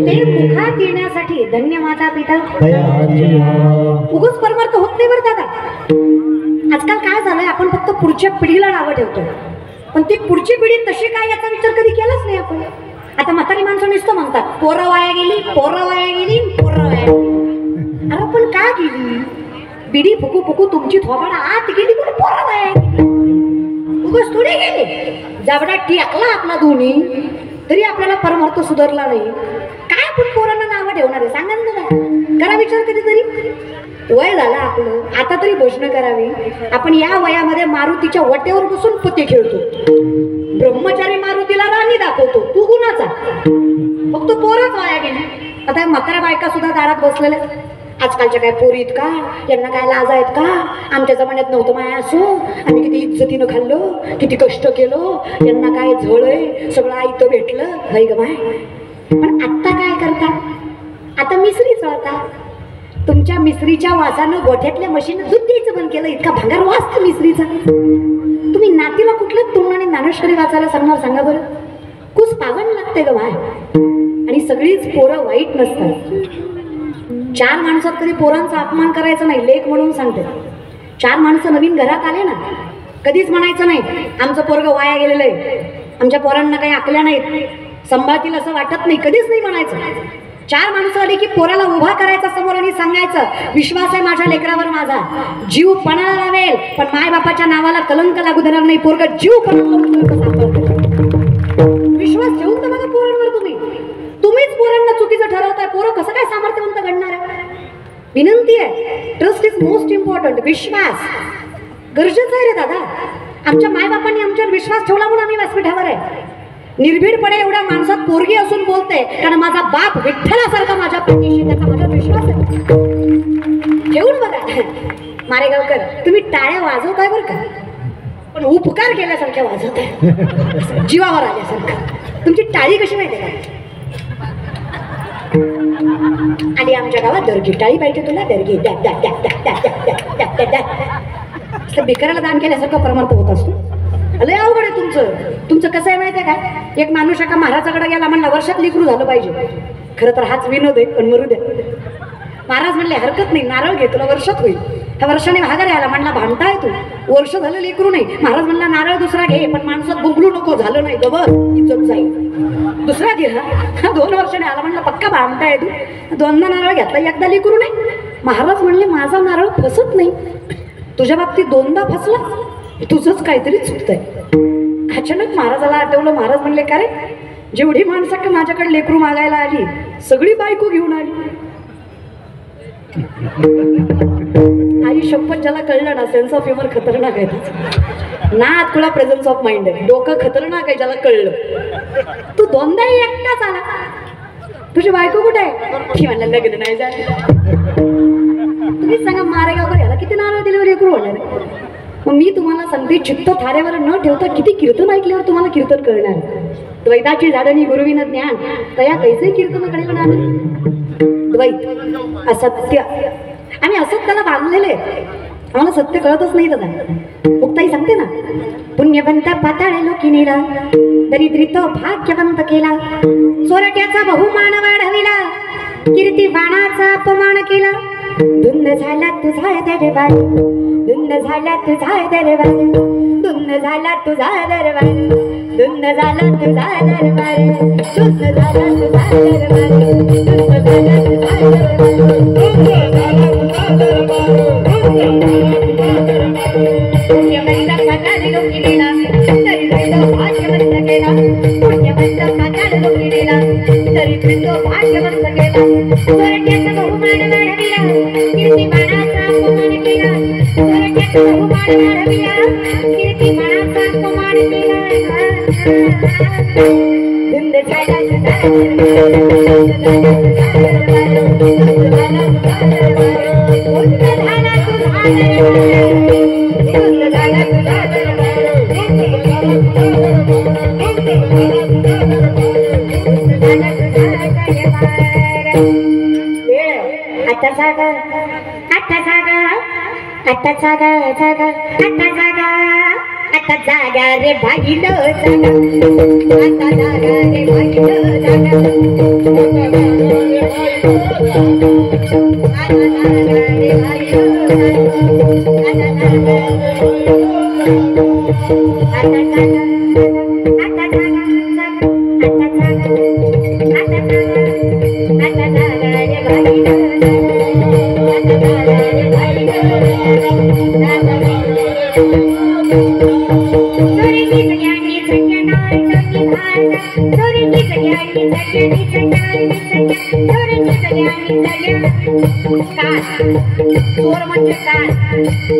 ते मुखात येण्यासाठी धन्य माता पिता उगाच परमार्थ होत नाही बरं दादा. आजकाल काय झालंय, आपण फक्त पुढच्या पिढीला नावं ठेवतो, पण ती पुढची पिढी तशी काय याचा विचार कधी केलाच नाही आपण. आता म्हातारी माणसं नुसतं म्हणतात पोरं वाया गेली, पोरं वाया गेली, पोरं वाया गेली. अरे पण का गेली? बिडी फुकू फुकू तुमची थोबाड आत गेली, पण पोरं वाया गेली. उगाच थोडी गेली. जाबडा टिकला आपला दोन्ही तरी आपल्याला परमार्थ सुधारला नाही. काय आपण पोरांना नावं ठेवणार आहे सांगा ना. करा विचार कधीतरी. वय झालं आपलं, आता तरी भोजन करावी. आपण या वयामध्ये मारुतीच्या वट्यावर बसून पत्ते खेळतो. ब्रह्मचारी मारुतीला राणी दाखवतो. तू गुणाचा, फक्त पोरच वाया गेली. आता म्हाताऱ्या बायका सुद्धा दारात बसलेल्या. आजकालच्या काय पोरीत का, यांना काय लाज आहेत का? आमच्या जमान्यात नव्हतं माया असो, आम्ही किती इज्जतीनं खाल्लो, किती कष्ट केलो, यांना काय झळ आहे, सगळं आयतं भेटलं नाही ग बाय. पण आत्ता काय करता? आता मिसरी चळता. तुमच्या मिसरीच्या वासानं गोठ्यातल्या म्हशीनं दूध द्यायचं बंद केलं. इतका भंगार वास मिसरीचा. तुम्ही नातीला कुठलं तोंडाने ज्ञानेश्वरी वाचायला सांगणार सांगा बरं? कुस पावन लागते ग बाय. आणि सगळीच पोरं वाईट नसतात. 4 माणसात कधी पोरांचा अपमान करायचा नाही. लेख म्हणून सांगते, 4 माणसं नवीन घरात आले ना, कधीच म्हणायचं नाही आमचं पोरगं वाया गेलेलं आहे, आमच्या पोरांना काही आकल्या नाहीत, सांभाळतील असं वाटत नाही. कधीच नाही म्हणायचं. 4 माणसं आली की पोराला उभा करायचा समोर आणि सांगायचं विश्वास आहे माझ्या लेकरावर, माझा जीव पणाला लावेल, पण माय बापाच्या नावाला कलंक लागू देणार नाही. पोरगं जीव पणाला विश्वास ठेवून तर बघा पोरांवर. तुम्हीच पोरांना चुकीचं ठरवताय. पोरं कसं काय सामर्थ्यवंत घडणार आहे? विनंती आहे, ट्रस्ट इज मोस्ट इम्पॉर्टंट. विश्वास गरजेचा आहे रे दादा. आमच्या मायबापांनी आमच्यावर विश्वास ठेवला म्हणून आम्ही व्यासपीठावर आहे. निर्भीडपणे एवढ्या माणसात पोरगी असून बोलते कारण माझा बाप विठ्ठलासारखा माझ्या पाठीशी, त्याचा माझा विश्वास आहे. ठेवून बघा. मारेगावकर तुम्ही टाळ्या वाजवताय बरं का, पण उपकार केल्यासारख्या वाजवताय, जीवावर आल्यासारखं. तुमची टाळी कशी माहिती का? आणि आमच्या गावात दर्गी टाळी पाहिजे तुला, दर्गी द्या द्या द्या द्या द्या द्या द्या द्या द्या द्या. भिकाऱ्याला दान केल्यासारखं परमार्थ होत असतो. लय अवघड आहे तुमचं. तुमचं कसं आहे माहिती आहे का? एक माणूस एका महाराजाकडे गेला, म्हणला वर्षात लेकरू झालं पाहिजे. खरं तर हाच विनोद आहे, पण मरू द्या. महाराज म्हणले हरकत नाही, नारळ घे, तुला वर्षात होईल. ह्या वर्षाने माघारी आला, म्हणला भांडताय तू, वर्ष झालं लेकरू नाही. महाराज म्हणला नारळ दुसरा घे, पण माणसात बुंगलू नको, झालं नाही गबर इज्जत जाईल. दुसरा घे. हा 2 वर्षाने आला, म्हणला पक्का भांडताय तू. 2दा नारळ घेतला, एकदा लेकरू नाही. महाराज म्हणले माझा नारळ फसत नाही, तुझ्या बाबतीत 2दा फसला, तुझंच काहीतरी चुकतंय. अचानक महाराजाला आठवलं. महाराज म्हणले का रे, जेवढी माणसं का माझ्याकडे लेकरू मागायला आली सगळी बायको घेऊन आली. आई शपथ, ज्याला कळलं ना सेन्स ऑफ ह्युमर खतरनाक आहे त्याचं. ना तुला प्रेझन्स ऑफ माइंड आहे, डोकं खतरनाक आहे ज्याला कळलं. तू 2दा एकटाच आला, तुझी बायको कुठे आहे? ती म्हणला लग्न नाही झालं. तुम्हीच सांगा मारेगावकर याला किती नारळ दिल्यावर लेकरू होणार आहे? मग मी तुम्हाला सांगते, चित्त थाऱ्यावर न ठेवता किती कीर्तन ऐकल्यावर तुम्हाला कीर्तन कळणार. द्वैताची झाडणी गुरुविन ज्ञान तया कैसे कीर्तन कळवणार. द्वैत असत्य, आम्ही असत्याला बांधलेले, आम्हाला सत्य कळतच नाही दादा. मुक्ताई सांगते ना, पुण्यवंत पाताळ लोकी नेला, दरिद्री तो भाग्यवंत केला, चोरट्याचा बहुमान वाढविला, कीर्तिवानाचा अपमान केला. धुंद झाला तुझा दरबार, धुंद झाला तुझा दरबार, धुंद झाला तुझा दरबार, धुंद झाला तुझा दरबार, धुंद झाला तुझा दरबार, धुंद झाला तुझा पुण्यवंत पाताळ लोकी नेला, दरिद्री तो भाग्यवंत केला, पुण्यवंत पाताळ लोकी नेला, दरिद्री तो भाग्यवंत केला, चोरट्याचा बहुमान वाढविला, कीर्तिमानाचा अपमान केला, चोरट्याचा बहुमान वाढविला, कीर्तिमानाचा अपमान केला. धुंद झाला तुझा आता जागा, आता जागा, आता जागा, जागा, आता जागा, आता जागा रे भाईलो जागा, आता जागा रे भाईलो जागा, आता जागा रे भाईलो चोर म्हणजे काय?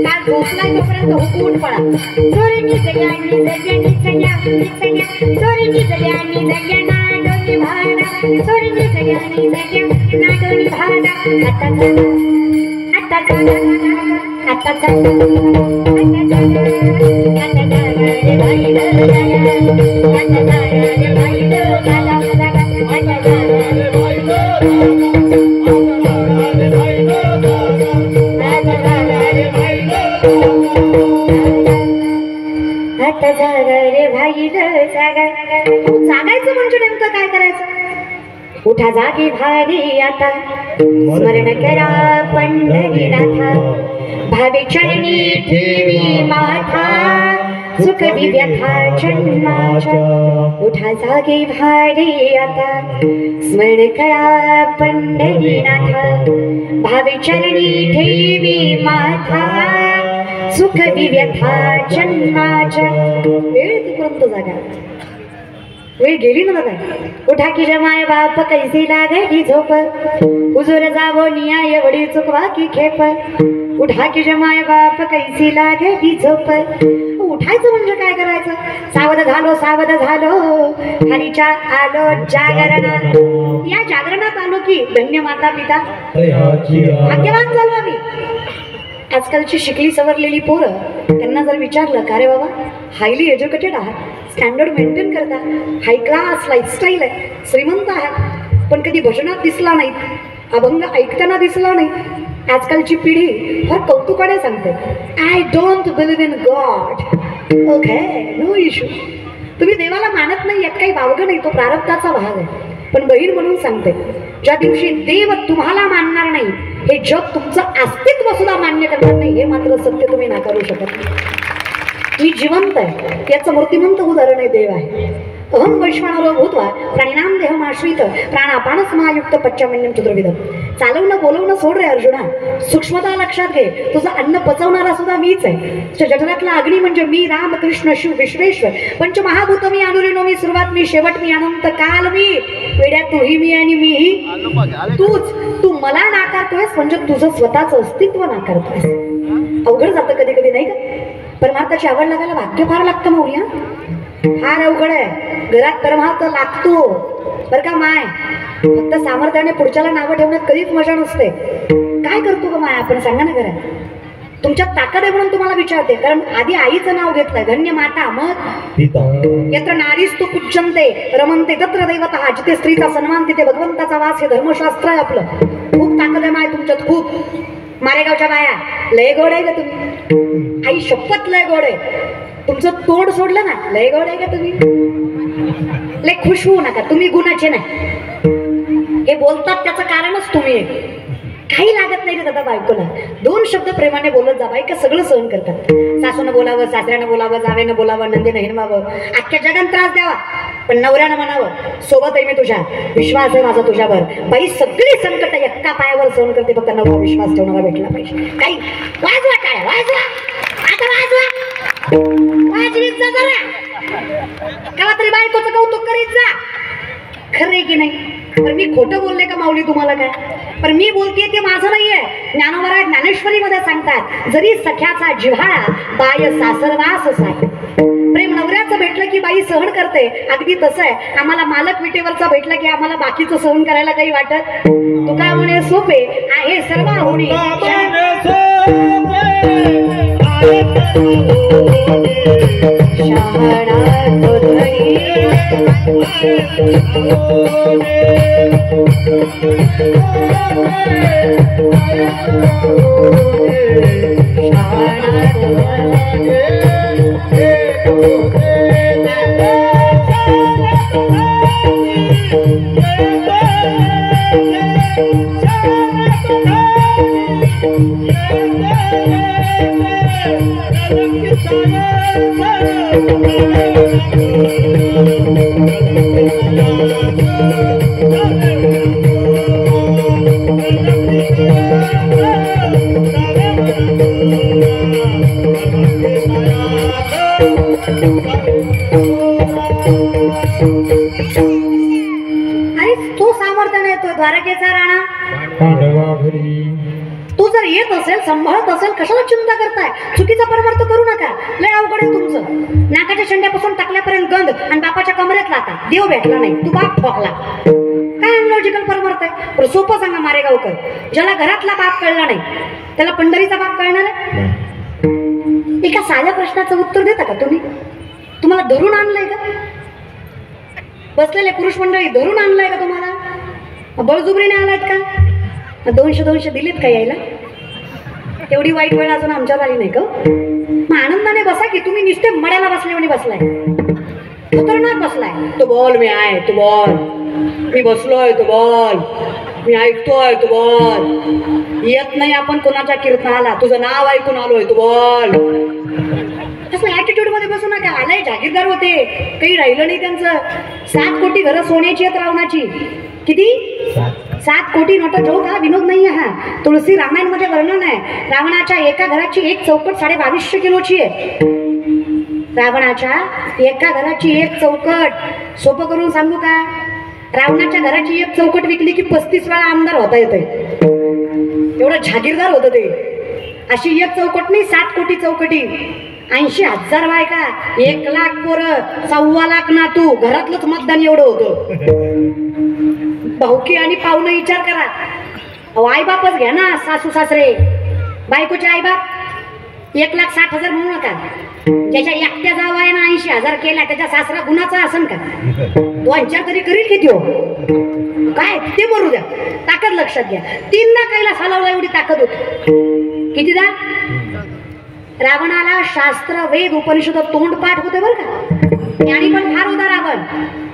काल झोपलाय तोपर्यंत हुकून पडा. चोरीची सगळ्यांनी सगळ्यांनी सगळ्यांनी चोरीची सगळ्यांनी सगळ्यांना डोली भाडा, चोरीची सगळ्यांनी सगळ्यांना डोली भाडा. आता जागा, आता जागा, आता जागा, आता जागा, आता जागा रे भाईलो जागा, आता जागा रे भाईलो जागा, आता जागा रे भाईलो आता जागा रे भाईलो जागा. जागायचं म्हणजे नेमकं काय करायचं? उठा जागी भारी आता, स्मरण करा पंढरीनाथा, भावे चरणी ठेवी माथा, सुख व्यथा जन्माच्या. उठा जागी भारी आता, स्मरण करा पंढरीनाथा, भावे चरणी ठेवी माथा, सुख व्यथा जन्माच्या. वेळ तिपर्यंत जागा, वेळ गेली ना दादा. उठा की जमाय बाप कैसी लागायची झोप, हुजूर जावो निया एवढी चुकवा की खेप. उठा की जमाय बाप कैसी लागायची झोप. उठायचं म्हणजे काय करायचं? सावध झालो सावध झालो, हरीच्या आलो जागरणात. या जागरणात आलो की धन्य माता पिता, भाग्यवान झालो आम्ही. आजकालची शिकली सवरलेली पोरं, त्यांना जर विचारलं का रे बाबा हायली एज्युकेटेड आहात, स्टँडर्ड मेंटेन करता, हाय क्लास लाईफस्टाईल आहे, श्रीमंत आहात, पण कधी भजनात दिसला नाही, अभंग ऐकताना दिसला नाही. आजकालची पिढी फार कौतुकाने सांगते, I don't believe in God. Okay, no issue. तुम्ही देवाला मानत नाही यात काही वावगं नाही, तो प्रारब्धाचा भाग आहे. पण बहीण म्हणून सांगते, ज्या दिवशी देव तुम्हाला मानणार नाही, हे जग तुमचं अस्तित्व सुद्धा मान्य करणार नाही, हे मात्र सत्य तुम्ही नाकारू शकत नाही. मी जिवंत आहे याचं मूर्तिमंत उदाहरण आहे देव आहे. अहम वैश्वानरो भूत्वा प्राणिनाम देहमाश्रित प्राणापान समायुक्त पच्चामन्यम चतुर्विधम. चालवणं बोलवणं सोड रे अर्जुना, सूक्ष्मता लक्षात घे, तुझं अन्न पचवणारा सुद्धा मीच आहे. जठरातला अग्नी म्हणजे मी, राम कृष्ण शिव विश्वेश्वर, पंचमहाभूत मी, अनुरिनो मी, सुरुवात मी, शेवट मी, अनंत काल मी. वेड्या तूही मी आणि मीही तूच. तू मला नाकारतोयस म्हणजे तुझं स्वतःचं अस्तित्व नाकारतोयस. अवघड जातं कधी कधी नाही का? परमार्थाची आवड लागायला वाक्य फार लागतं मौर्या, फार अवघड आहे. घरात परमार्थ लागतो बरं का माय, फक्त सामर्थ्याने पुढच्याला नावं ठेवण्यात कधीच मजा नसते. काय करतो का माय आपण, सांगा ना घरात. तुमच्यात ताकद आहे म्हणून तुम्हाला विचारते, कारण आधी आईचं नाव घेतलंय, धन्य माता, मग यत्र नारीस्तु पूज्यन्ते रमन्ते तत्र दैवतः. जिथे स्त्रीचा सन्मान तिथे भगवंताचा वास, हे धर्मशास्त्र आहे आपलं. खूप ताकद आहे माय तुमच्यात, खूप. मारेगावच्या बाया लय गोड आहे का तुम्ही? आई शपथ लय गोड आहे. तुमचं तोंड सोडलं ना, लय गोड आहे का तुम्ही? लय खुश होऊ नका, तुम्ही गुणाचे नाही. हे बोलतात त्याचं कारणच तुम्ही आहे. काही लागत नाही दादा बायकोला, दोन शब्द प्रेमाने बोलत जा. बायका सगळं सहन करतात. सासूनं बोलावं, सासऱ्यानं बोलावं, जावेनं बोलावं, नंदीनं हिणवावं, अख्ख्या जगात त्रास द्यावा, पण नवऱ्यानं म्हणावं सोबत आहे मी तुझ्या, विश्वास आहे माझा तुझ्यावर. बाई सगळी संकट एका पायावर सहन करते, फक्त नवरा विश्वास ठेवणारा भेटला पाहिजे. काही वाजवा, काय वाजवा, आता वाजवा, वाजवीत जा जरा, केव्हा तरी बायकोचं कौतुक करीत जा. खरं की नाही? पण मी खोटं बोलले का माऊली तुम्हाला काय? पण मी बोलतेय ते माझं नाहीये. ज्ञानोबा ज्ञानेश्वरीमध्ये सांगतात, जरी सख्याचा जिव्हाळा बाय सासरवास साय. प्रेम नवऱ्याचं भेटलं की बाई सहन करते, अगदी तसं आहे. आम्हाला मालक विटेवरचा भेटला की आम्हाला बाकीचं सहन करायला काही वाटत. तुका म्हणे सोपे आहे सर्व होणे, द्वारकेचा राणा तू जर येत असेल संभाळत असेल कशाला चिंता करताय? चुकीचा परमार्थ करू नका. लय अवघड आहे तुमचं. नाकाच्या शेंड्यापासून टाकल्यापर्यंत गंध आणि बापाच्या कमरेत लाता. देव भेटला नाही, तू बाप ठोकला. काय अनलॉजिकल परमार्थ आहे? सोपं सांगा मारेगावकर, ज्याला घरातला बाप कळला नाही त्याला पंढरीचा बाप कळणार आहे? एका साध्या प्रश्नाचं उत्तर देता का तुम्ही? तुम्हाला धरून आणलंय का? बसलेले पुरुष मंडळी धरून आणलंय का तुम्हाला? बळजुबरीने आलात का? 200 दिलेत का यायला? एवढी वाईट वेळ अजून आमच्यावर आली नाही का? मग आनंदाने बसा की. तुम्ही नुसते मड्याला बसले म्हणे बसलाय, खतरनाक बसलाय. तू बोल, मी आहे, तू बोल, मी बसलोय, तू बोल, मी ऐकतोय, तू बोल. येत नाही आपण कोणाच्या कीर्तनाला, तुझं नाव ऐकून आलोय, तू बोल. असं ऍटिट्यूड मध्ये बसू नका. आलंय जागीरदार होते, काही राहिलं नाही त्यांचं. 7 कोटी घरं सोन्याची आहेत रावणाची. किती? 7 कोटी नोट. जोक हा विनोद नाही हा. तुळशी रामायण मध्ये वर्णन आहे. रावणाच्या एका घराची एक चौकट 2250 किलोची आहे. रावणाच्या एका घराची एक चौकट. सोपं करून सांगू का? रावणाच्या घराची एक चौकट विकली की 35 वेळा आमदार होता येते. एवढं जागीरदार होतं ते. अशी एक चौकट नाही, 7 कोटी चौकटी, 80,000 बायका, 1 लाख पोरं, 1.25 लाख नातू, घरातलंच मतदान एवढं होतं. भाऊकी आणि पाहुणं विचार करा. आई बापच घ्या ना, सासू सासरे. बायकोचे आई बाप 1,60,000 म्हणू नका. ज्याच्या एकट्या जावायनं 80,000 केल्या त्याच्या सासरा गुणाचा असन का? 2-4 तरी करील किती हो? काय ते बोलू द्या. ताकद लक्षात घ्या. 3दा कैला सालावला एवढी ताकद होती. कितीदा? रावणाला शास्त्र वेद उपनिषद तोंडपाठ होते बरं का. आणि पण फार होता रावण,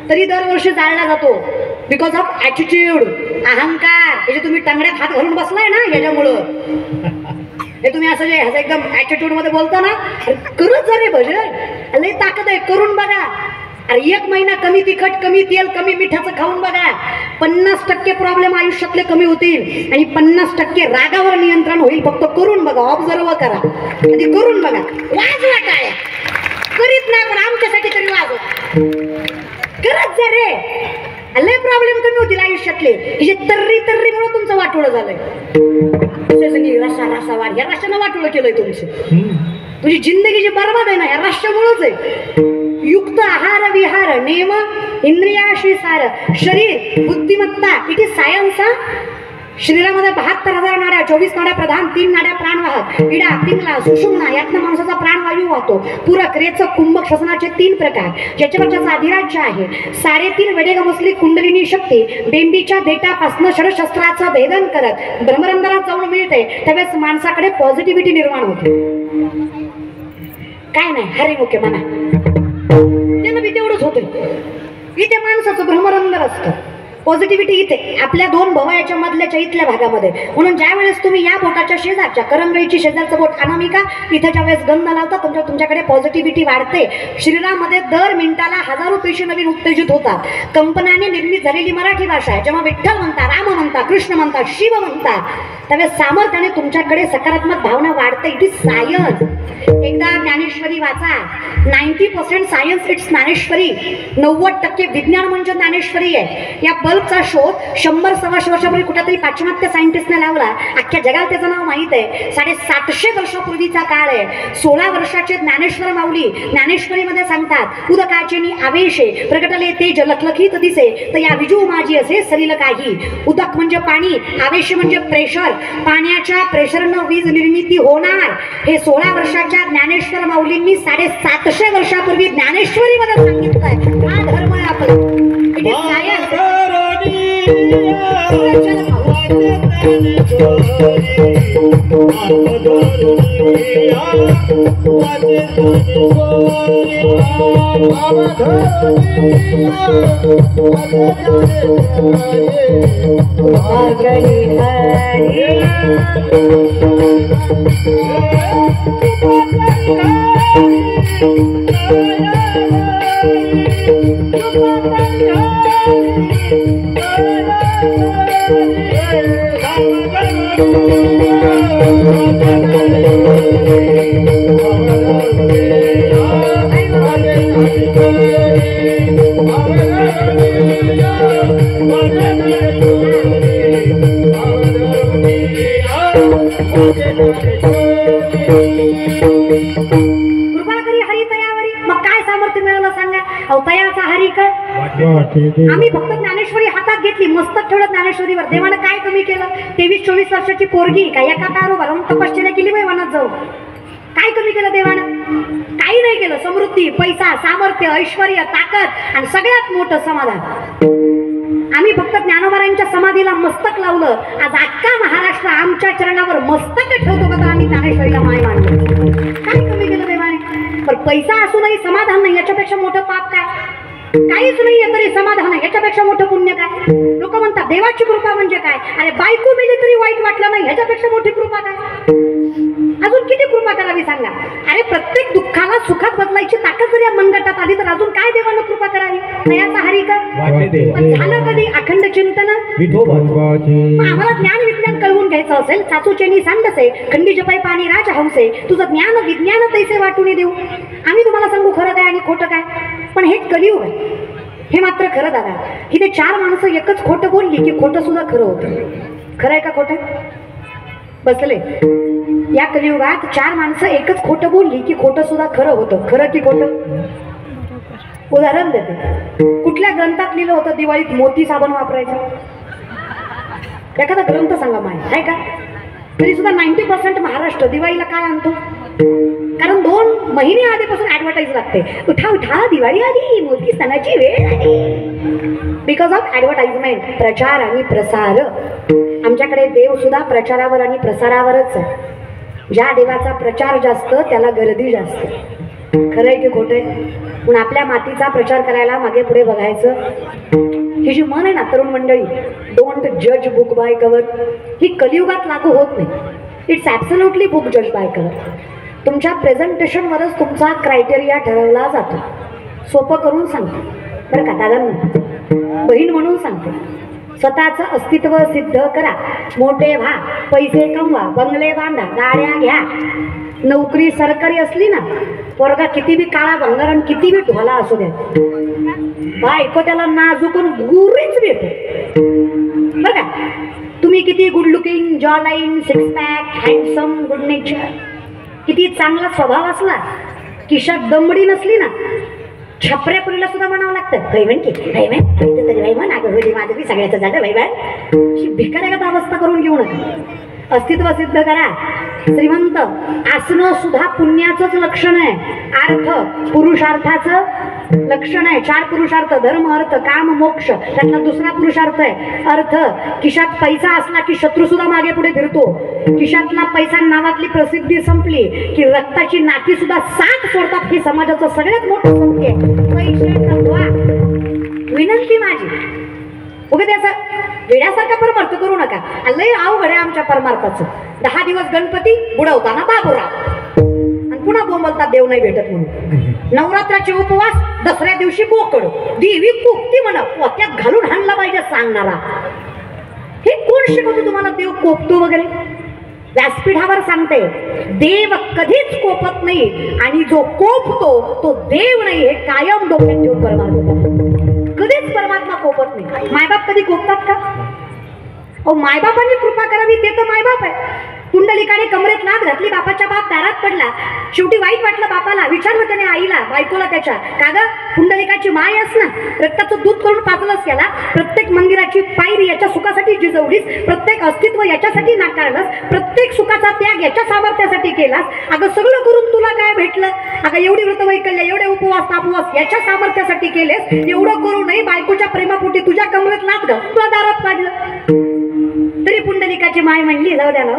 तरी दरवर्षी जाळला जातो. बिकॉज ऑफ ॲटिट्यूड, अहंकार. हे जे तुम्ही टांगड्यात हात घालून बसलाय ना, याच्यामुळं. हे तुम्ही असं जे एकदम ॲटिट्यूड मध्ये बोलता ना, करूच जरे भजन, लय ताकद आहे, करून बघा. अरे 1 महिना कमी तिखट, कमी तेल, कमी मिठाचं खाऊन बघा. 50% प्रॉब्लेम आयुष्यातले कमी होतील आणि 50% रागावर नियंत्रण होईल. फक्त करून बघा, ऑब्झर्व करा, कधी करून बघा. वाजवा काय करीत नाही पण आमच्यासाठी तरी वाजव. करत जा रे, लय प्रॉब्लेम कमी होतील आयुष्यातले. हे तर्री म्हणून तुमचं वाटोळं झालंय. रसा वाढ, या राष्ट्रानं वाटोळं केलंय तुमचं. तुझी जिंदगीची बरबाद आहे ना, या राष्ट्रामुळंच आहे. युक्त आहार विहार नेम इंद्रियाशी सार शरीर बुद्धिमत्ता. It is science. शरीरामध्ये 72,000 नाड्या, 24 नाड्या प्रधान, 3 नाड्या प्राणवाहक, इडा, पिंगला, सुषुम्ना. यातनं माणसाचा प्राणवायू वाहतो. पूरक, रेचक, कुंभक श्वसनाचे 3 प्रकार, ज्याच्यावर ज्याचा अधिराज्य आहे. 3.5 वेडे गमसली कुंडलिनी शक्ती बेंबीच्या देटापासून षडशस्त्राचं भेदन करत ब्रह्मरंध्रात जाऊन मिळते. त्यावेळेस माणसाकडे पॉझिटिव्हिटी निर्माण होते. काय नाही हरिमुखे म्हणा, त्यांना बी तेवढंच होतं. इथे माणसाचं ब्रह्मरंध्र असतं. पॉझिटिव्हिटी इथे आपल्या 2 भवायाच्या मधल्याच्या इथल्या भागामध्ये. म्हणून ज्या वेळेस तुम्ही या बोटाच्या शेजारच्या करंगळीची शेजारचं बोट अनामिका इथे ज्या वेळेस गंध लावता, तुमच्याकडे पॉझिटिव्हिटी वाढते. शरीरामध्ये दर मिनिटाला हजारो पेशी नवीन उत्तेजित होतात. कंपनाने निर्मित झालेली मराठी भाषा आहे. जेव्हा विठ्ठल म्हणता, राम म्हणता, कृष्ण म्हणता, शिव म्हणता, त्यावेळेस सामर्थ्याने तुमच्याकडे सकारात्मक भावना वाढते. It is science. एकदा ज्ञानेश्वरी वाचा. 90% सायन्स इट्स ज्ञानेश्वरी. 90% विज्ञान म्हणजे ज्ञानेश्वरी आहे. या बल्बचा शोध 100-125 वर्षापूर्वी कुठेतरी पाश्चिमात्य सायंटिस्टने लावला. अख्ख्या जगाला त्याचं नाव माहीत आहे. 750 वर्षापूर्वीचा काळ आहे. 16 वर्षाचे ज्ञानेश्वर माऊली ज्ञानेश्वरीमध्ये सांगतात, उदकाचे नि आवेशे प्रगटले तेज लखलखीत दिसे, तर या विजू माझी असे सरील काही. उदक म्हणजे पाणी, आवेश म्हणजे प्रेशर. पाण्याच्या प्रेशरनं वीज निर्मिती होणार. हे 16 वर्षाच्या ज्ञानेश्वर माऊलींनी 750 वर्षापूर्वी ज्ञानेश्वरीमध्ये सांगितलंय. हा धर्म आहे आपला. It is science. आम्ही फक्त ज्ञानेश्वरी हातात घेतली, मस्तक ठेवलं ज्ञानेश्वरीवर. देवानं काय कमी केलं? 23-24 वर्षाची पोरगी काय एका पायावर राहून तपश्चर्या केली बाई वनात जाऊ. काय कमी केलं देवानं? काही नाही केलं. समृद्धी, पैसा, सामर्थ्य, ऐश्वर, ताकद आणि सगळ्यात मोठं समाधान. आम्ही फक्त ज्ञानोबारायांच्या समाधीला मस्तक लावलं. आज अख्खा महाराष्ट्र आमच्या चरणावर मस्तक ठेवतो का? तर आम्ही ज्ञानेश्वरीला माय मानलो. काय कमी केलं देवाने? पण पैसा असूनही समाधान नाही, याच्यापेक्षा मोठं पाप काय? काहीच नाहीये तरी समाधान आहे, याच्यापेक्षा मोठं पुण्य काय? लोक म्हणतात देवाची कृपा म्हणजे काय? अरे बायको मेली तरी वाईट वाटलं नाही, ह्याच्यापेक्षा मोठी कृपा काय? अजून किती कृपा करावी सांगा? अरे प्रत्येक दुःखाला सुखात बदलायची ताकद जर या मनगटात आली तर अजून काय देवानं कृपा करावी? नयाचा हरी का? पण झालं कधी अखंड चिंतन? आम्हाला ज्ञान विज्ञान कळवून घ्यायचं असेल, सासूचेनी सांडसे खंडी जपाई पाणी राज हंसे, तुझं ज्ञान विज्ञान तैसे वाटून देऊ. आम्ही तुम्हाला सांगू खरं काय आणि खोटं काय. पण हे कलियुग आहे, हे मात्र खरं दादा. की ते 4 माणसं एकच खोटं बोलली की खोटं सुद्धा खरं होतं. खरं आहे का खोटं? बसले या कलियुगात 4 माणसं एकच खोटं बोलली की खोटं सुद्धा खरं होतं. खरं की खोटं? उदाहरण देते. कुठल्या ग्रंथात लिहिलं होतं दिवाळीत मोती साबण वापरायचा? एखादा ग्रंथ सांगा माय आहे का? तरी सुद्धा 90% महाराष्ट्र दिवाळीला काय आणतो? कारण 2 महिने आधीपासून ऍडव्हर्टाईज लागते. उठा उठा दिवाळी आली, मोती सणाची वेळ आली. बिकॉज ऑफ ऍडव्हर्टाइजमेंट, प्रचार आणि प्रसार. आमच्याकडे देव सुद्धा प्रचारावर आणि प्रसारावरच आहे. ज्या देवाचा प्रचार जास्त त्याला गर्दी जास्त. खरं आहे की खोटं आहे? पण आपल्या मातीचा प्रचार करायला मागे पुढे बघायचं. ही जी मन आहे ना तरुण मंडळी, डोंट जज बुक बाय कवर, ही कलियुगात लागू होत नाही. इट्स ॲब्सोल्युटली बुक जज बाय कवर. तुमच्या प्रेझेंटेशनवरच तुमचा क्रायटेरिया ठरवला जातो. सोपं करून सांगते बरं का दादा, बहीण म्हणून सांगते. स्वतःचं अस्तित्व सिद्ध करा, मोठे व्हा, पैसे कमवा, बंगले बांधा, गाड्या घ्या. नोकरी सरकारी असली ना, पोरगा किती बी काळा भंगार आणि किती बी ढोला असू द्या, बायको त्याला नाजूकून गुरीच भेटते बरं का. तुम्ही किती गुड लुकिंग, जॉ line, 6 pack, handsome, good nature, किती चांगला स्वभाव असला, किशात दमडी नसली ना, छपऱ्या पुरीला सुद्धा म्हणावं लागतं वैमन की वैमन तरी वैमन अगं होली माझं बी सगळ्याचं झालं वैमन. भिकाऱ्यागत अवस्था करून घेऊ नका. अस्तित्व सिद्ध करा. श्रीमंत असणं सुद्धा पुण्याचंच लक्षण आहे. अर्थ पुरुषार्थाचं लक्षण आहे. 4 पुरुषार्थ, धर्म अर्थ काम मोक्ष, त्यातला दुसरा पुरुषार्थ आहे अर्थ. खिशात पैसा असला की शत्रू सुद्धा मागे पुढे फिरतो. खिशातला पैसा नावातली प्रसिद्धी संपली की रक्ताची नाती सुद्धा साथ सोडतात. हे समाजाचं सगळ्यात मोठं संख्य आहे. पैसे कमवा. विनंती माझी, उगे त्याचं वेड्यासारखा परमार्थ करू नका. लय अवघड आहे आमच्या परमार्थाचं. 10 दिवस गणपती बुडवताना बाबूराव आणि पुन्हा बोंबलतात देव नाही भेटत म्हणून. नवरात्राचे उपवास, दसऱ्या दिवशी बोकड, देवी कोपती म्हणा, पोत्यात घालून हाणला पाहिजे सांगणारा. हे कोण शिकवतो तुम्हाला देव कोपतो वगैरे? व्यासपीठावर सांगते देव कधीच कोपत नाही आणि जो कोपतो तो देव नाही. हे कायम डोक्यात ठेवून परमार्थ. कधीच परमात्मा कोपत नाही. मायबाप कधी कोपतात का? अहो मायबापांनी कृपा करावी ते तर मायबाप आहे. कुंडलिकाने कमरेत लाद घातली, बापाच्या बाप दारात पडला. शेवटी वाईट वाटलं बापाला, विचारलं त्याने आईला, बायकोला त्याच्या, का ग कुंडलिकाची माय अस ना, रक्ताचं दूध करून पाजलंस त्याला, प्रत्येक मंदिराची पायरी याच्या सुखासाठी जिजवलीस, प्रत्येक अस्तित्व याच्यासाठी नाकारलंस, प्रत्येक सुखाचा त्याग याच्या सामर्थ्यासाठी केलास. अगं सगळं करून तुला काय भेटलं? अगं एवढी व्रतवैकल्य, एवढे उपवास तापवास याच्या सामर्थ्यासाठी केलेस. एवढं करूनही बायकोच्या प्रेमापोटी तुझ्या कमरेत लाद घालून तुला दारात पाडलं. तरी माय म्हणली जाऊ द्या ना,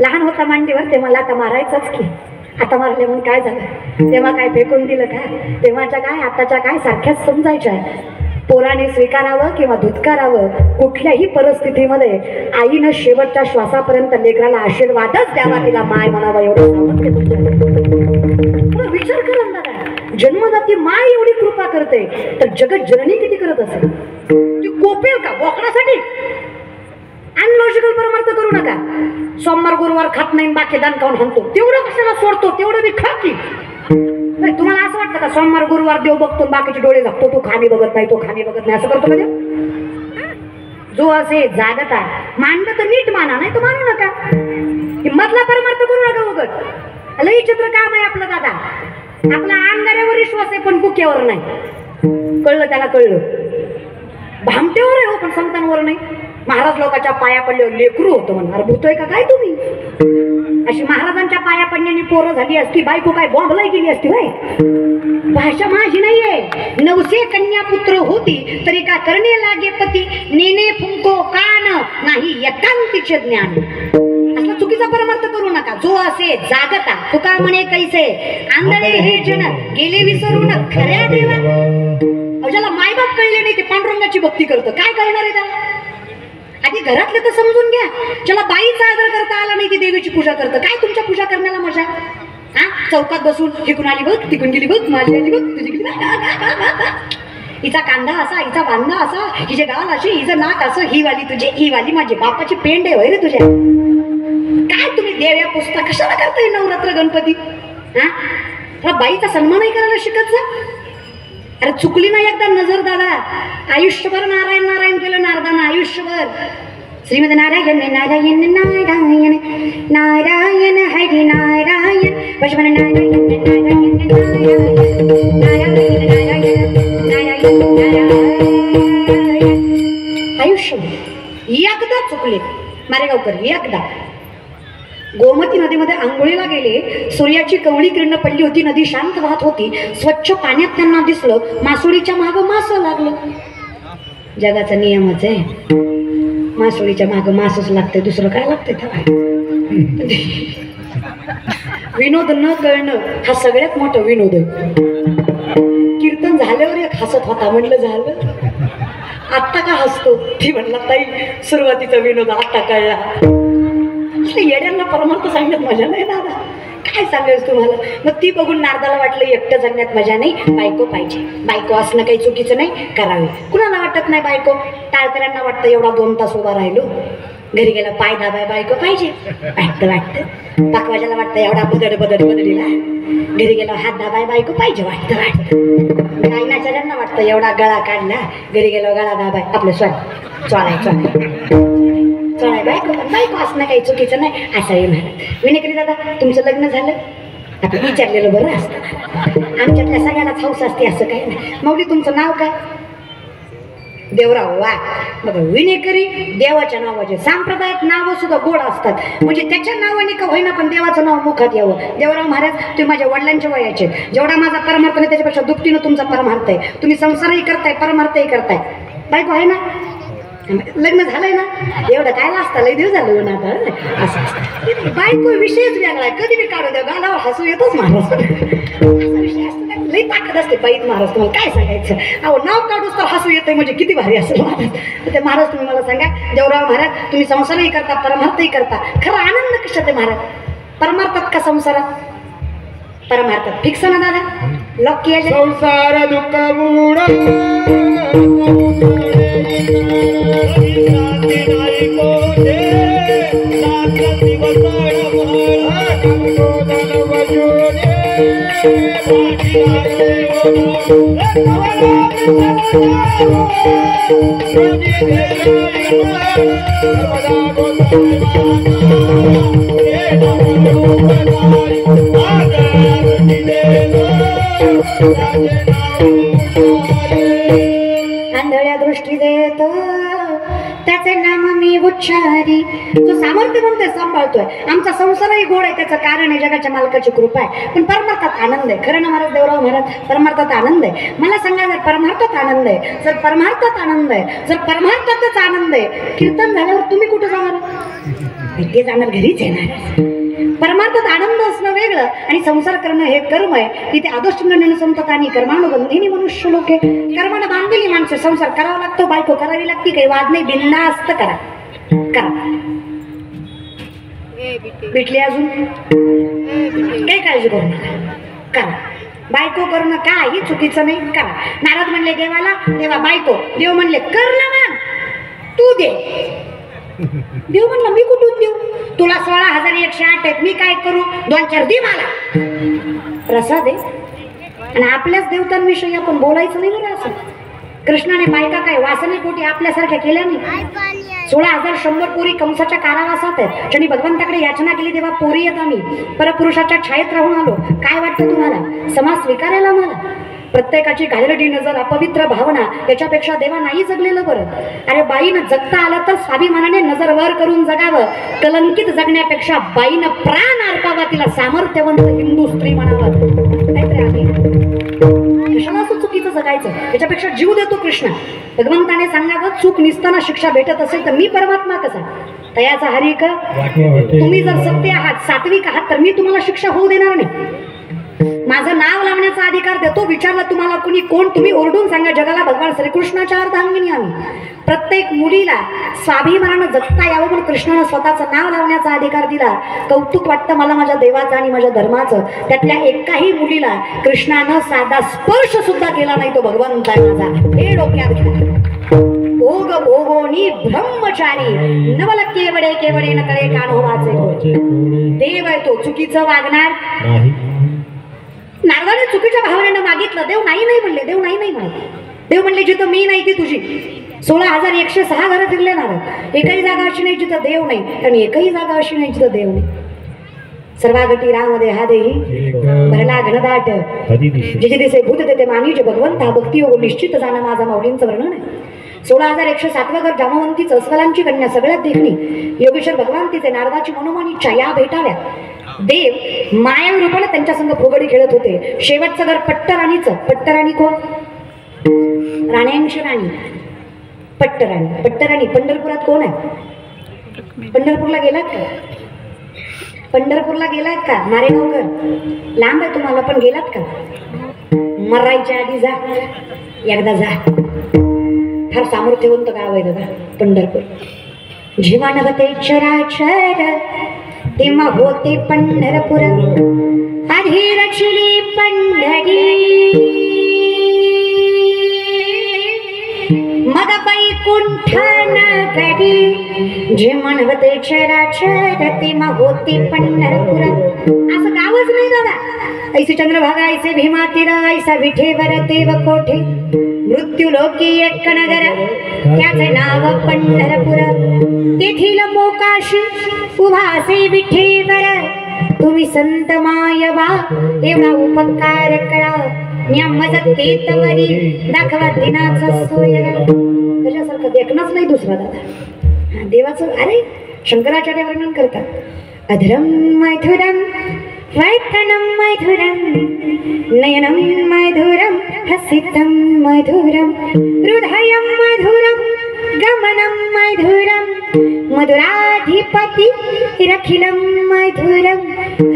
लहान होता मांडीवर तेव्हा लाता मारायचाच की, आता मारले म्हणून काय झालं, तेव्हा काय फेकून दिलं का, तेव्हाच्या काय आताच्या काय सारख्याच समजायच्या. पोराने स्वीकारावं किंवा धुतकारावं, कुठल्याही परिस्थितीमध्ये आईनं शेवटच्या श्वासापर्यंत लेकराला आशीर्वादच द्यावा, तिला माय म्हणावा एवढं विचार करा दादा. जन्मदाती माय एवढी कृपा करते तर जगत जननी किती करत असेल. ती कोपेल का बोकडासाठी. अनलॉजिकल परमार्थ करू नका. सोमवार गुरुवार खात नाही बाकी दान खाऊन हाणतो, तेवढं कशाला सोडतो, तेवढं मी खा की. तुम्हाला असं वाटतं का सोमवार गुरुवार देव बघतो बाकीचे डोळे लागतो, तो खामी बघत नाही, तो खामी बघत नाही, असं करतो म्हणजे. जो असे जागता मांडलं तर नीट माना, नाही तर मानू नका. मधला परमार्थ करू नका उगत. लई चित्र काम आहे आपलं दादा. आपला अंगाऱ्यावर विश्वास आहे पण बुक्यावर नाही. कळलं त्याला, कळलं. भामटेवर आहे हो पण संतांवर नाही. महाराज लोकांच्या पाया पडल्यावर लेकरू होतं म्हणणार, भूतोय का काय तुम्ही. अशी महाराजांच्या पाया पडण्याने पोरं झाली असती, बायको काय बॉम्बलाई गेली असती बाई. भाषा माझी नाहीये. 900 कन्या पुत्र होती तरी का करणे लागे पती, नेने फुंको कान नाही एकांतीचे ज्ञान. असला चुकीचा परमार्थ करू नका. जो असे जागता तुका म्हणे कैसे, आंधळे हे जन गेले विसरून खऱ्या देवा. ज्याला मायबाप कळले नाही ते पांडुरंगाची भक्ती करतं, काय कळणार आहे त्याला. आधी घरातले तर समजून घ्या. ज्याला बाईचा आदर करता आला नाही ती देवीची पूजा करतं. काय तुमच्या पूजा करण्याला मजा. हा चौकात बसून हिकून आली बघ, तिकून गेली बघ, माझी आली बघ, तुझी गेली. हिचा कांदा असा, हिचा बांधा असा, हिचे गाल असे, हिचं नाक असं, ही वाली तुझी, ही वाली माझी बापाची पेंड आहे होय रे तुझ्या. काय तुम्ही देव्या पुसता कशाला करताय नवरात्र गणपती. हा बाईचा सन्मानही करायला शिकत जा. अरे चुकली नाही एकदा नजर दादा. आयुष्यभर नारायण नारायण केलं नारदानं, आयुष्यभर. श्रीमद नारायण नारायण नारायण नारायण हरी नारायण वैष्णव नारायण नारायण नारायण नारायण नारायण. आयुष्यभर एकदा चुकले मारेगावकर, एकदा. गोमती नदीमध्ये आंघोळीला गेले. सूर्याची कवळी किरण पडली होती, नदी शांत वाहत होती. स्वच्छ पाण्यात त्यांना दिसलं मासोळीच्या मागं मास लागलं. जगाचा नियमच आहे, मासोळीच्या मागं मासच लागतंय, दुसरं काय लागतंय त्याला. विनोद न कळणं हा सगळ्यात मोठा विनोद आहे. कीर्तन झाल्यावर एक हसत होता, म्हणलं झालं आत्ता का हसतो. ती म्हणला ताई सुरुवातीचा विनोद आत्ता कळला. येड्यांना परमार्थ सांगण्यात मजा नाही दादा. काय सांगायचं तुम्हाला. मग ती बघून नारदाला वाटलं एकटं जगण्यात मजा नाही, बायको पाहिजे. बायको असणं काही चुकीचं नाही, करावे. कुणाला वाटत नाही बायको. टाळकऱ्यांना वाटतं एवढा 2 तास उभा राहिलो, घरी गेला पाय दाबाय बायको पाहिजे, वाटतं. पाकवाजाला वाटतं एवढा बदडीला, घरी गेला हात दाबाय बायको पाहिजे, वाटतं. गायनाचार्यांना वाटतं एवढा गळा काढला, घरी गेला गळा दाबाय आपलं चोळाय बायको. पण बायको असणं काही चुकीचं नाही, असाही म्हणत. विनेकरी दादा तुमचं लग्न झालं, आपण विचारलेलं बरं असतं. आमच्यातल्या सगळ्यालाच हौस असते असं काही नाही. माऊली तुमचं नाव काय. देवराव. वा बघा, विनेकरी देवाच्या नावाचे. सांप्रदायिक नावं सुद्धा गोड असतात, म्हणजे त्याच्या नावाने का होईना पण देवाचं नाव मुखात यावं. देवराव महाराज तुम्ही माझ्या वडिलांच्या वयाचे. जेवढा माझा परमार्थ नाही त्याच्यापेक्षा दुपटीनं तुमचा परमार्थ आहे. तुम्ही संसारही करताय, परमार्थही करताय. बायको आहे ना, लग्न झालंय ना, एवढं काय असतं, लय दिवस झालं ना आता. असं बायको विषयच वेगळा आहे. कधी बी काढू द्या, गालावर हसू येतोच महाराज. असा विषय असतो, लई ताकद असते बाईत महाराज. तुम्हाला काय सांगायचं. अहो नाव काढूच तर हसू येतंय म्हणजे किती भारी असेल महाराज. ते महाराज तुम्ही मला सांगा, देवराव महाराज तुम्ही संसारही करता, परमार्थही करता, खरं आनंद कशात आहे महाराज. परमार्थात का संसारात. परमार्थात फिक्स ना दादा. लॉक किया जाए. संसार दुःख मूळ आंधळ्या दृष्टी देत त्याचे नाम मी उच्चारी. जो सामर्थ्य म्हणतोय सांभाळतोय. आमचा संसारही गोड आहे, त्याचं कारण आहे जगाच्या मालकाची कृपा आहे. पण परमार्थात आनंद आहे. खरं ना महाराज देवराव महाराज, परमार्थात आनंद आहे. मला सांगा, जर परमार्थात आनंद आहे, जर परमार्थात आनंद आहे, जर परमार्थातच आनंद आहे, कीर्तन झाल्यावर तुम्ही कुठं जाणार? ते जाणार घरीच येणार. परमार्थात आनंद असणं वेगळं आणि संसार करणं हे कर्म आहे. तिथे आदर्शंगण संतता आणि कर्मानुबंधिनी मनुष्य लोक आहे. कर्मानं बांधलेली माणसं, संसार करावा लागतो, बायको करावी लागते, काही वाद नाही, बिनधास्त करा करा. भेटली अजून काही काळजी करू नका, करा. बायको करणं काही चुकीचं नाही, करा. नारद म्हणले देवाला, देवा बायको. देव म्हणले कर ना मग, तू दे. देव म्हणलं मी कुठून देऊ? तुला 16,108 आहेत, मी काय करू? 2-4 दे मला. प्रसाद आहे. आणि आपल्याच देवतांविषयी आपण बोलायचं नाही बरं. असं कृष्णाने बायका काय वासनेपोटी आपल्यासारख्या केल्या नाही. 16,100 पोरी कंसाच्या कारावासात आहेत. ज्यांनी भगवंताकडे याचना केली तेव्हा पोरी येत आम्ही परपुरुषाच्या छायेत राहून आलो. काय वाटतं तुम्हाला? समाज स्वीकारायला मला? प्रत्येकाची घालरडी नजर, अपवित्र भावना, याच्यापेक्षा देवा नाही जगलेलं बरं. अरे बाईनं जगता आलं तर स्वाभिमानाने नजर वर करून जगावं. कलंकित जगण्यापेक्षा बाईनं प्राण अर्पावा, तिला सामर्थ्यवंत हिंदू स्त्री म्हणावं. काहीतरी आहे कशाला असं चुकीचं जगायचं? याच्यापेक्षा जीव देतो कृष्ण. भगवंताने सांगावं, चूक निसताना शिक्षा भेटत असेल तर मी परमात्मा कसा? तयाचा हरी का? तुम्ही जर सत्य आहात, सात्विक आहात, तर मी तुम्हाला शिक्षा होऊ देणार नाही. माझं नाव लावण्याचा अधिकार देतो. विचारलं तुम्हाला कुणी कोण, तुम्ही ओरडून सांगा जगाला भगवान श्रीकृष्णाच्या अर्धांगिनी आम्ही. प्रत्येक मुलीला स्वाभिमानानं जगता यावं म्हणून कृष्णानं स्वतःचं नाव लावण्याचा अधिकार दिला. कौतुक वाटतं मला माझ्या देवाचं आणि माझ्या धर्माचं. त्यातल्या एकाही मुलीला कृष्णानं साधा स्पर्श सुद्धा केला नाही. तो भगवंत आहे माझा, हे डोक्यात घ्या. भोग भोगोनी ब्रह्मचारी नवल केवडे केवडे न कळे कान्होबाचे. देव आहे तो, चुकीचं वागणार नाही. नारदाने चुकीच्या भावनेनं मागितलं, देव नाही नाही म्हणले. देव नाही नाही म्हणले. देव म्हणले जिथं मी नाही ती तुझी. 16,106 घरं फिरले नारद. एकही जागा अशी नाही जिथं देव नाही, आणि एकही जागा अशी नाही जिथं देव नाही. सर्वागती राम देहा देही भरला घनदाट जिथे दिसे भूत तेथे मानी. जे भगवंता भक्ती योग निश्चित जाणं माझा माऊलींचं वर्णन आहे. 16,107 घर जामवंतीच अस्वलांची कन्या सगळ्यात देखणी. योगेश्वर भगवान तिचे नारदाची मनोमानी छाया भेटाव्या. देव माया रूपाने त्यांच्या संग फुगडी खेळत होते. शेवटचं घर पट्टराणीचं. पट्टराणी कोण? राण्यांची राणी पट्टराणी. पट्टराणी पंढरपुरात कोण आहे? पंढरपूरला गेलात का? पंढरपूरला गेलात का? मारेगावकर लांब आहे तुम्हाला, पण गेलात का? मरायच्या आधी जा, एकदा जा. फार सामर्थ्यवंत गाव आहे दादा पंढरपूर. जेव्हा नव्हते चराचर तेव्हा होते पंढरपूर. आधी रचली पंढरी मग बैकुंठ नगरी. जेव्हा नव्हते चराचर तेव्हा होते पंढरपूर. असं गावच नाही दादा. ऐसे चंद्रभागा, ऐसे भीमा तीर, ऐसा विठेवर देव कोठे. मृत्यू लोकी एक नगर, त्याचे नाव पंढरपूर. तेथील मोकाशी उभासे विठेवर. तुम्ही संत मायवा एवढा उपकार करा. मजतेतवरी दाखवा दिनाचा सोय. त्याच्यासारखं देखणंच नाही दुसरा दादा देवाचं. अरे शंकराचार्य वर्णन करतात. अधरम मैथुरम वैथनम मैथुरम नयनम मैथुरम हसितम मैथुरम हृदयम मैथुरम गमनम मैथुरम मधुराधिपति रखिलम मैथुरम.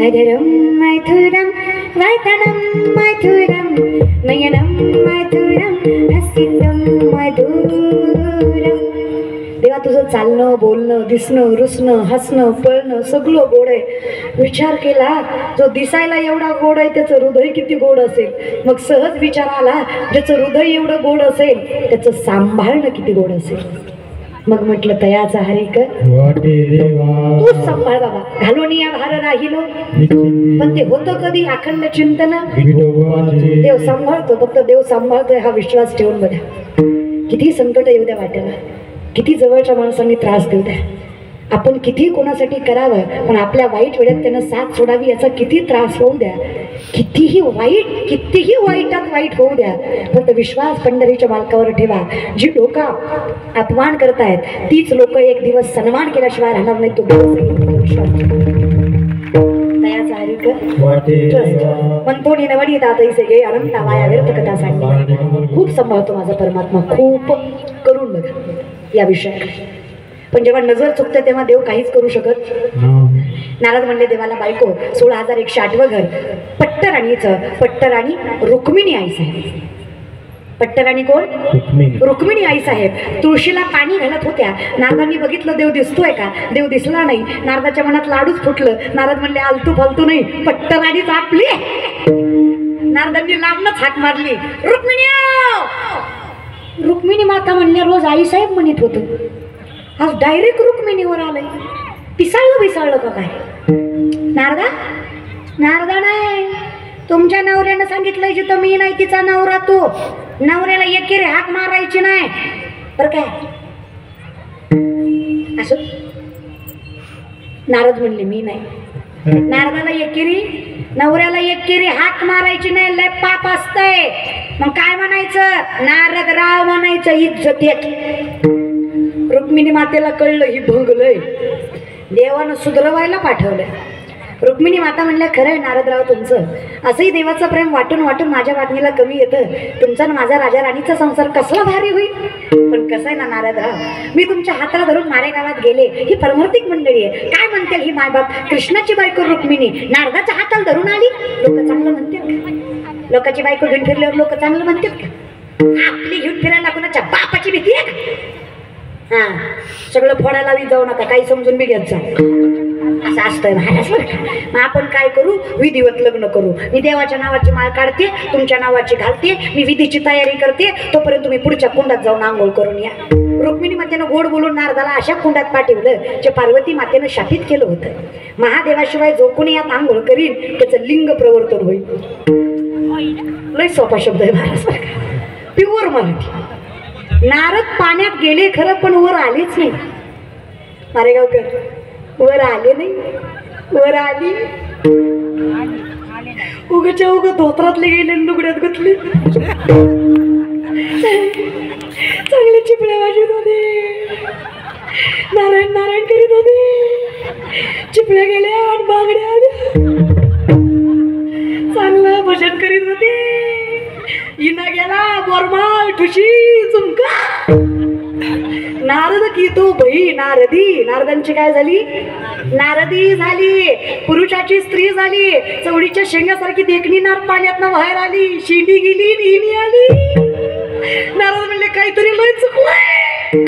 अधरम मैथुरम वैथनम मैथुरम नयनम मैथुरम हसितम मैथुरम. देवा तुझं चालणं, बोलणं, दिसणं, रुसणं, हसणं, पळणं सगळं गोड आहे. विचार केला, जो दिसायला एवढा गोड आहे त्याचं हृदय किती गोड असेल. मग सहज विचार आला, ज्याचं हृदय एवढं गोड असेल त्याचं सांभाळणं किती गोड असेल. मग म्हटलं तयाचा हरी कर, तूच सांभाळ बाबा. घालून या भार राहिलो, पण ते होतं कधी अखंड चिंतन. देव सांभाळतो, फक्त देव सांभाळतोय हा विश्वास ठेवून बघा. किती संकट येऊ द्या वाटेला, किती जवळच्या माणसांनी त्रास देऊ द्या, आपण किती कोणासाठी करावं, पण आपल्या वाईट वेळात त्यांना साथ सोडावी याचा किती त्रास होऊ द्या, कितीही वाईटात वाईट होऊ द्या, फक्त विश्वास पंढरीच्या मालकावर ठेवा. जी लोक अपमान करतायत तीच लोक एक दिवस सन्मान केल्याशिवाय राहणार नाही. तो दयाचा हरिक मनतोडी नवडी दातईसे गे अनंता वाया व्यर्थ कथा सांगली. खूप सांभाळतो माझा परमात्मा, खूप करून बघा या विषयाकडे. पण जेव्हा नजर चुकते तेव्हा देव काहीच करू शकत. नारद म्हणले देवाला बायको 16,108 घर पट्टराणीचं. पट्टराणी रुक्मिणी आई साहेब. पट्टराणी कोण? रुक्मिणी आई साहेब तुळशीला पाणी घालत होत्या. नारदांनी बघितलं देव दिसतोय का, देव दिसला नाही. नारदाच्या मनात लाडूच फुटलं. नारद म्हणले आलतू फालतू नाही, पट्टराणीच आपली. नारदांनी लांबनच हाक मारली, रुक्मिणी. रुक्मिणी माता म्हणले रोज आई साहेब म्हणत होतो, आज डायरेक्ट रुक्मिणीवर आलंय. पिसाळलं का काय? नारदा नाही, तुमच्या नवऱ्यानं सांगितलंय जिथं मी नाही तिचा नवरा तो. नवऱ्याला एकेरी हाक मारायची नाही बरं काय. असं नारद म्हणले मी नाही. नारदाला एकेरी नवऱ्याला एकेरी हाक मारायची नाही, लय पाप असतंय. मग काय म्हणायचं? नारदराव म्हणायचं, इज्जत. रुक्मिणी मातेला कळलं ही भंगलय, देवानं सुधरवायला पाठवलंय. रुक्मिणी माता म्हणल्या खरंय नारदराव तुमचं, असंही देवाचं प्रेम वाटून वाटून माझ्या वाटणीला कमी येतं. तुमचा माझा राजा राणीचा संसार कसला भारी होईल. पण कसं आहे ना नारदराव, मी तुमच्या हाताला धरून मारे गावात गेले, ही परमार्थिक मंडळी आहे. काय म्हणतील ही मायबाप, कृष्णाची बायको रुक्मिणी नारदाच्या हाताला धरून आली. लोक चांगलं म्हणतात. लोकांची बायको घेऊन फिरल्यावर लोक चांगलं म्हणतात का? आपली घेऊन फिरायला कोणाच्या बापाची भीती आहे का? हा, सगळं फोडायला जाऊ नका, काही समजून बी घेत जा. असं असतंय महाराज बरं का. मग आपण काय करू? विधिवत लग्न करू. मी देवाच्या नावाची माळ काढते, तुमच्या नावाची घालते, मी विधीची तयारी करते. तोपर्यंत तुम्ही पुढच्या कुंडात जाऊन आंघोळ करून या. रुक्मिणी मातेनं गोड बोलून नारदाला अशा कुंडात पाठवलं जे पार्वती मातेनं शापित केलं होतं. महादेवाशिवाय जो कोणी यात आंघोळ करीन त्याचं लिंग प्रवर्तन होईल. लय सोपा शब्द आहे महाराज बरं का, प्युअर मराठी. नारद पाण्यात गेले खरं, पण वर आलेच नाही. मारेगावकर वर आले नाही, वर आली उगच्या उग धोत्रातले गेले, लुगड्यात गुतले, चांगले चिपळ्या वाजत होते, नारायण नारायण करीत होते. चिपळ्या गेल्या आणि बांगड्या आल्या, चांगलं भजन करीत होते. इना गेला बोरमाळ ठुशी झुमका. नारद की तो बही नारदी. नारदांची काय झाली? नारदी झाली, पुरुषाची स्त्री झाली. चवडीच्या शेंगासारखी देखणी नार पाण्यातनं बाहेर आली, शिंडी गेली निणी आली. नारद म्हणले काहीतरी लय चुकलंय.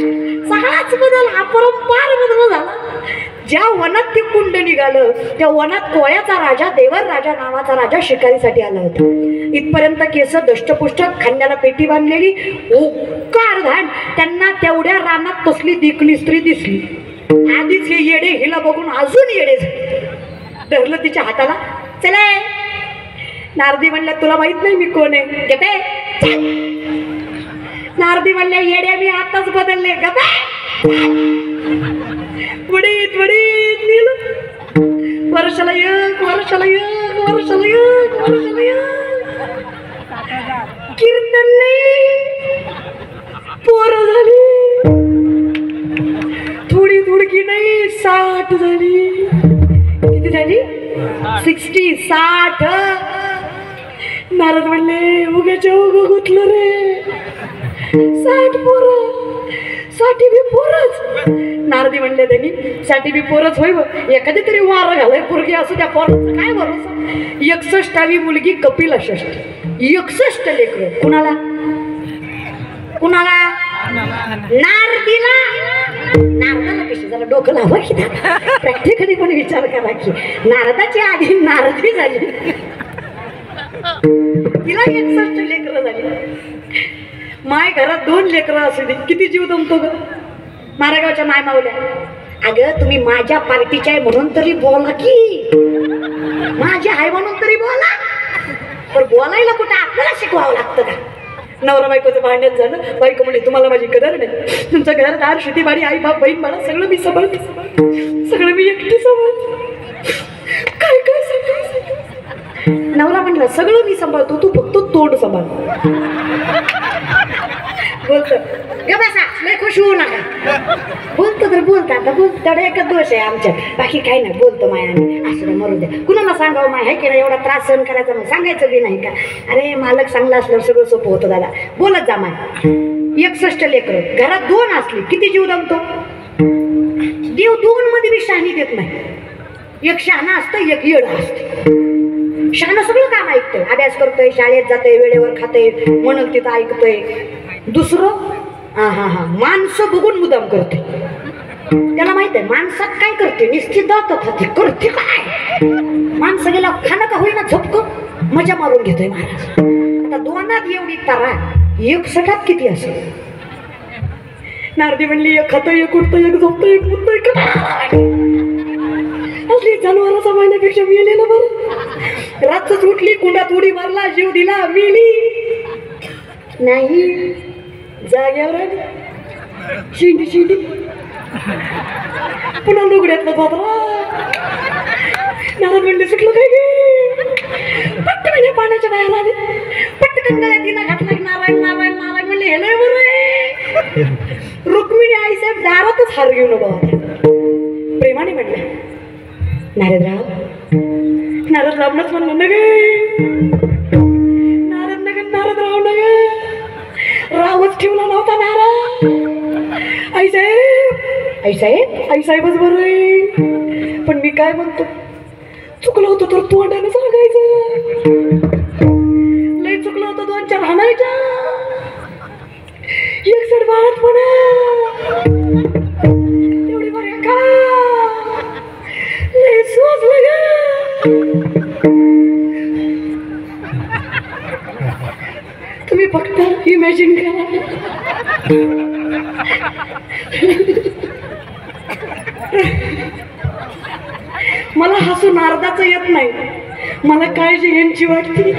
सगळाच बदल अपरंपार बदल झाला. ज्या वनात ते कुंड निघालं त्या वनात कोळ्याचा राजा, देवर राजा नावाचा राजा शिकारीसाठी आला होता. इथपर्यंत केस दष्टपुष्ट, खांद्याला पेटी बांधलेली, ओकार धान. त्यांना तेवढ्या रानात कसली दिकली स्त्री दिसली. आधीच हे येडे हिला बघून अजून येडे झाले. धरलं तिच्या हाताला, चला. नारदी म्हणल्या तुला माहित नाही मी कोण आहे? गपे. नारदी म्हणल्या येड्या मी आताच बदलले. गपे. वडीत वडीत नेलं. वर्षाला एक, वर्षाला एक, वर्षाला एक, वर्षाला एक. कीर्तन नाही, पोरं झाली. थोडी थोडकी नाही, 60 झाली. किती झाली? 60. नारद म्हणले उग्याच्या उग गुतलं रे. 60 पोरं, 60 बी पोरच. नारदी म्हणले त्यांनी 60 बी पोरच होय. एखादी तरी वार घालाय पोरगी असू त्या पोराचं काय भरोसा. 61वी मुलगी कपिला षष्ठ. 61 लेकरं. कुणाला? कुणाला? नारदीला. नारदाला कशी जरा डोकं लावा की प्रॅक्टिकली पण विचार करा की नारदाची आधी नारदी झाली, तिला 61 लेकरं झाली. माय घरात 2 लेकरं असू दे किती जीव दमतो ग. मारेगावच्या माय मावल्या, अगं तुम्ही माझ्या पार्टीच्या आहे म्हणून तरी बोला की, माझी आहे म्हणून तरी बोला. पण बोलायला कुठं आपल्याला शिकवावं लागतं का? नवरा बायकोचं भांडण झालं. बायको म्हणली तुम्हाला माझी कदर नाही, तुमचं घरदार शेतीबाडी आई बाप बहीण मला सगळं मी सांभाळते, सगळं मी एकटी सांभाळते, काय काय सांभाळते. नवरा म्हणला सगळं मी सांभाळतो, तू फक्त तोंड सांभाळ. बोलत बसा, लय खुश होऊ नका. बोलतो तर बोलता, आता बोलतो तेवढा एकच दोष आहे आमच्या, बाकी काही नाही. बोलतो माया आम्ही असं मरू द्या, कुणाला सांगावं माय, हे की नाही एवढा त्रास सहन करायचा, मग सांगायचं बी नाही का. अरे मालक चांगला असल्यावर सगळं सोपं होतं दादा. बोलत जा माय. 61 लेकरं, घरात 2 असली किती जीव दमतो. देव 2 मध्ये बी शहाणी देत नाही. एक शहाणा असतं, एक येड असतं. शहाणा सगळं काम ऐकतोय, अभ्यास करतोय, शाळेत जातोय, वेळेवर खातोय, म्हणून तिथं ऐकतोय. दुसरं माणसं बघून मुदाम करते. त्याला माहित आहे माणसात काय करते, निश्चित जात खाते, करते काय. माणसं गेला खाणं का होईना झपक मजा मारून घेतोय महाराज. आता 2 एवढी तारा 61 किती असेल. नारदी म्हणली एक खातं, एक उठतं, एक झोपतं, एक मुततं, एक असली जनावराचा महिन्यापेक्षा मेलेलं बरं. रातच उठली, कुंडात उडी मारला, जीव दिला, मेली नाही. जाग्यावर आली, शिंडी शिंडी पुन्हा लुगड्यातलं धोतरा. नारद म्हणले सुटलं काय गे. पटकन पाण्याच्या बाहेर आले, पटकन गळ्यात तिला घातला, नारायण नारायण नारायण म्हणले हे लय बरं. रुक्मिणी आईसाहेब दारातच हार घेऊन उभा होता. प्रेमाने म्हणले नारदराव. नारदरावनच म्हणलं न गे, नारद नगर, नारदराव नगर, रावच ठेवला नव्हता नारा. आईसाहेब आईसाहेब आईसाहेबच बरं आहे. पण मी काय म्हणतो, चुकलं होतं तर तोंडाने सांगायचं. लय चुकलं होतं 2-4 हाणायच्या. 61 बाळात म्हणा तेवढी बऱ्या का लय सोचलं ग. तुम्ही फक्त इमॅजिन करा. मला हसू नारदाचं येत नाही, मला काळजी यांची वाटते.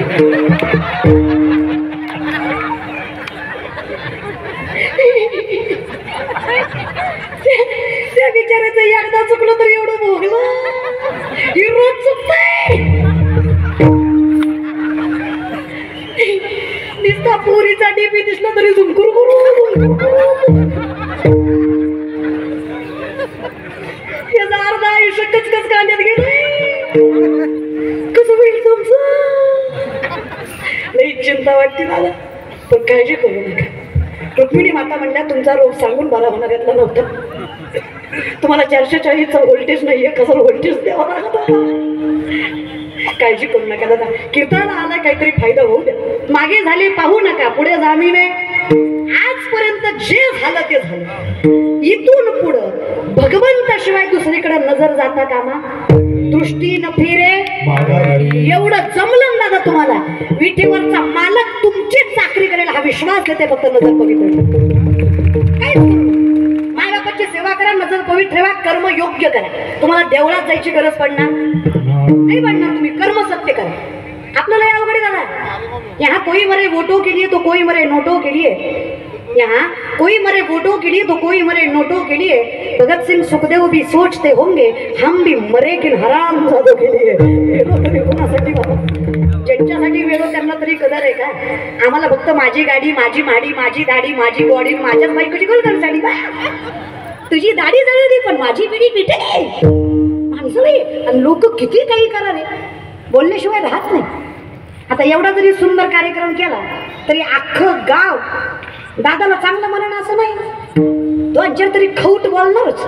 त्या बिचाऱ्याचं एकदा चुकलं तर एवढं भोगलं, ही रोज चुकतंय. नुसता पुरीचा डीपी दिसला तरी झुमकुर करू. याचा अर्धा आयुष्य कचकच कांद्यात गेलंय. कसं होईल तुमचं. लई चिंता वाटते मला, पण काळजी करू नका. रुक्मिणी माता म्हणल्या तुमचा रोग सांगून बरा होणार यातला नव्हता. तुम्हाला 440चा व्होल्टेज नाहीये, कसं व्होल्टेज द्यावा लागत. काळजी करू नका दादा. कीर्तन आला काहीतरी फायदा होऊ द्या. मागे झाले पाहू नका, पुढे जामी नाही. आजपर्यंत जे झालं ते झालं. इथून पुढं भगवंताशिवाय दुसरीकडे नजर जाता कामा. दृष्टी न फिरे. एवढं जमलं दादा तुम्हाला. विठेवरचा मालक तुमचीच चाकरी करेल हा विश्वास देते. फक्त नजर पवित्र काय मायबापाची सेवा करा, नजर पवित्र ठेवा, कर्म योग्य करा. तुम्हाला देवळात जायची गरज पडणार नहीं पड़ना. तुम्हें कर्म सत्य करें. अपना नया अवगढ़ दादा. यहाँ कोई मरे वोटों के लिए तो कोई मरे नोटों के लिए. यहाँ कोई मरे वोटों के लिए तो कोई मरे नोटों के लिए. भगत सिंह सुखदेव भी सोचते होंगे हम भी मरे किन हरामजादों के लिए. कोणासाठी बाबा, ज्यांच्यासाठी वेळो त्यांना तरी कदर आहे का. आम्हाला फक्त माझी गाडी, माझी माडी, माझी दाढी, माझी बॉडी, माझ्याच बायकोची गोल साडी. तुझी दाढी जळली पण माझी पिढी पिटे. आणि लोक किती काही करा रे, बोलल्याशिवाय राहत नाही. आता एवढा जरी सुंदर कार्यक्रम केला तरी अख्खं गाव दादाला चांगलं म्हणणं असं नाही. तो जर तरी खौट बोलणारच.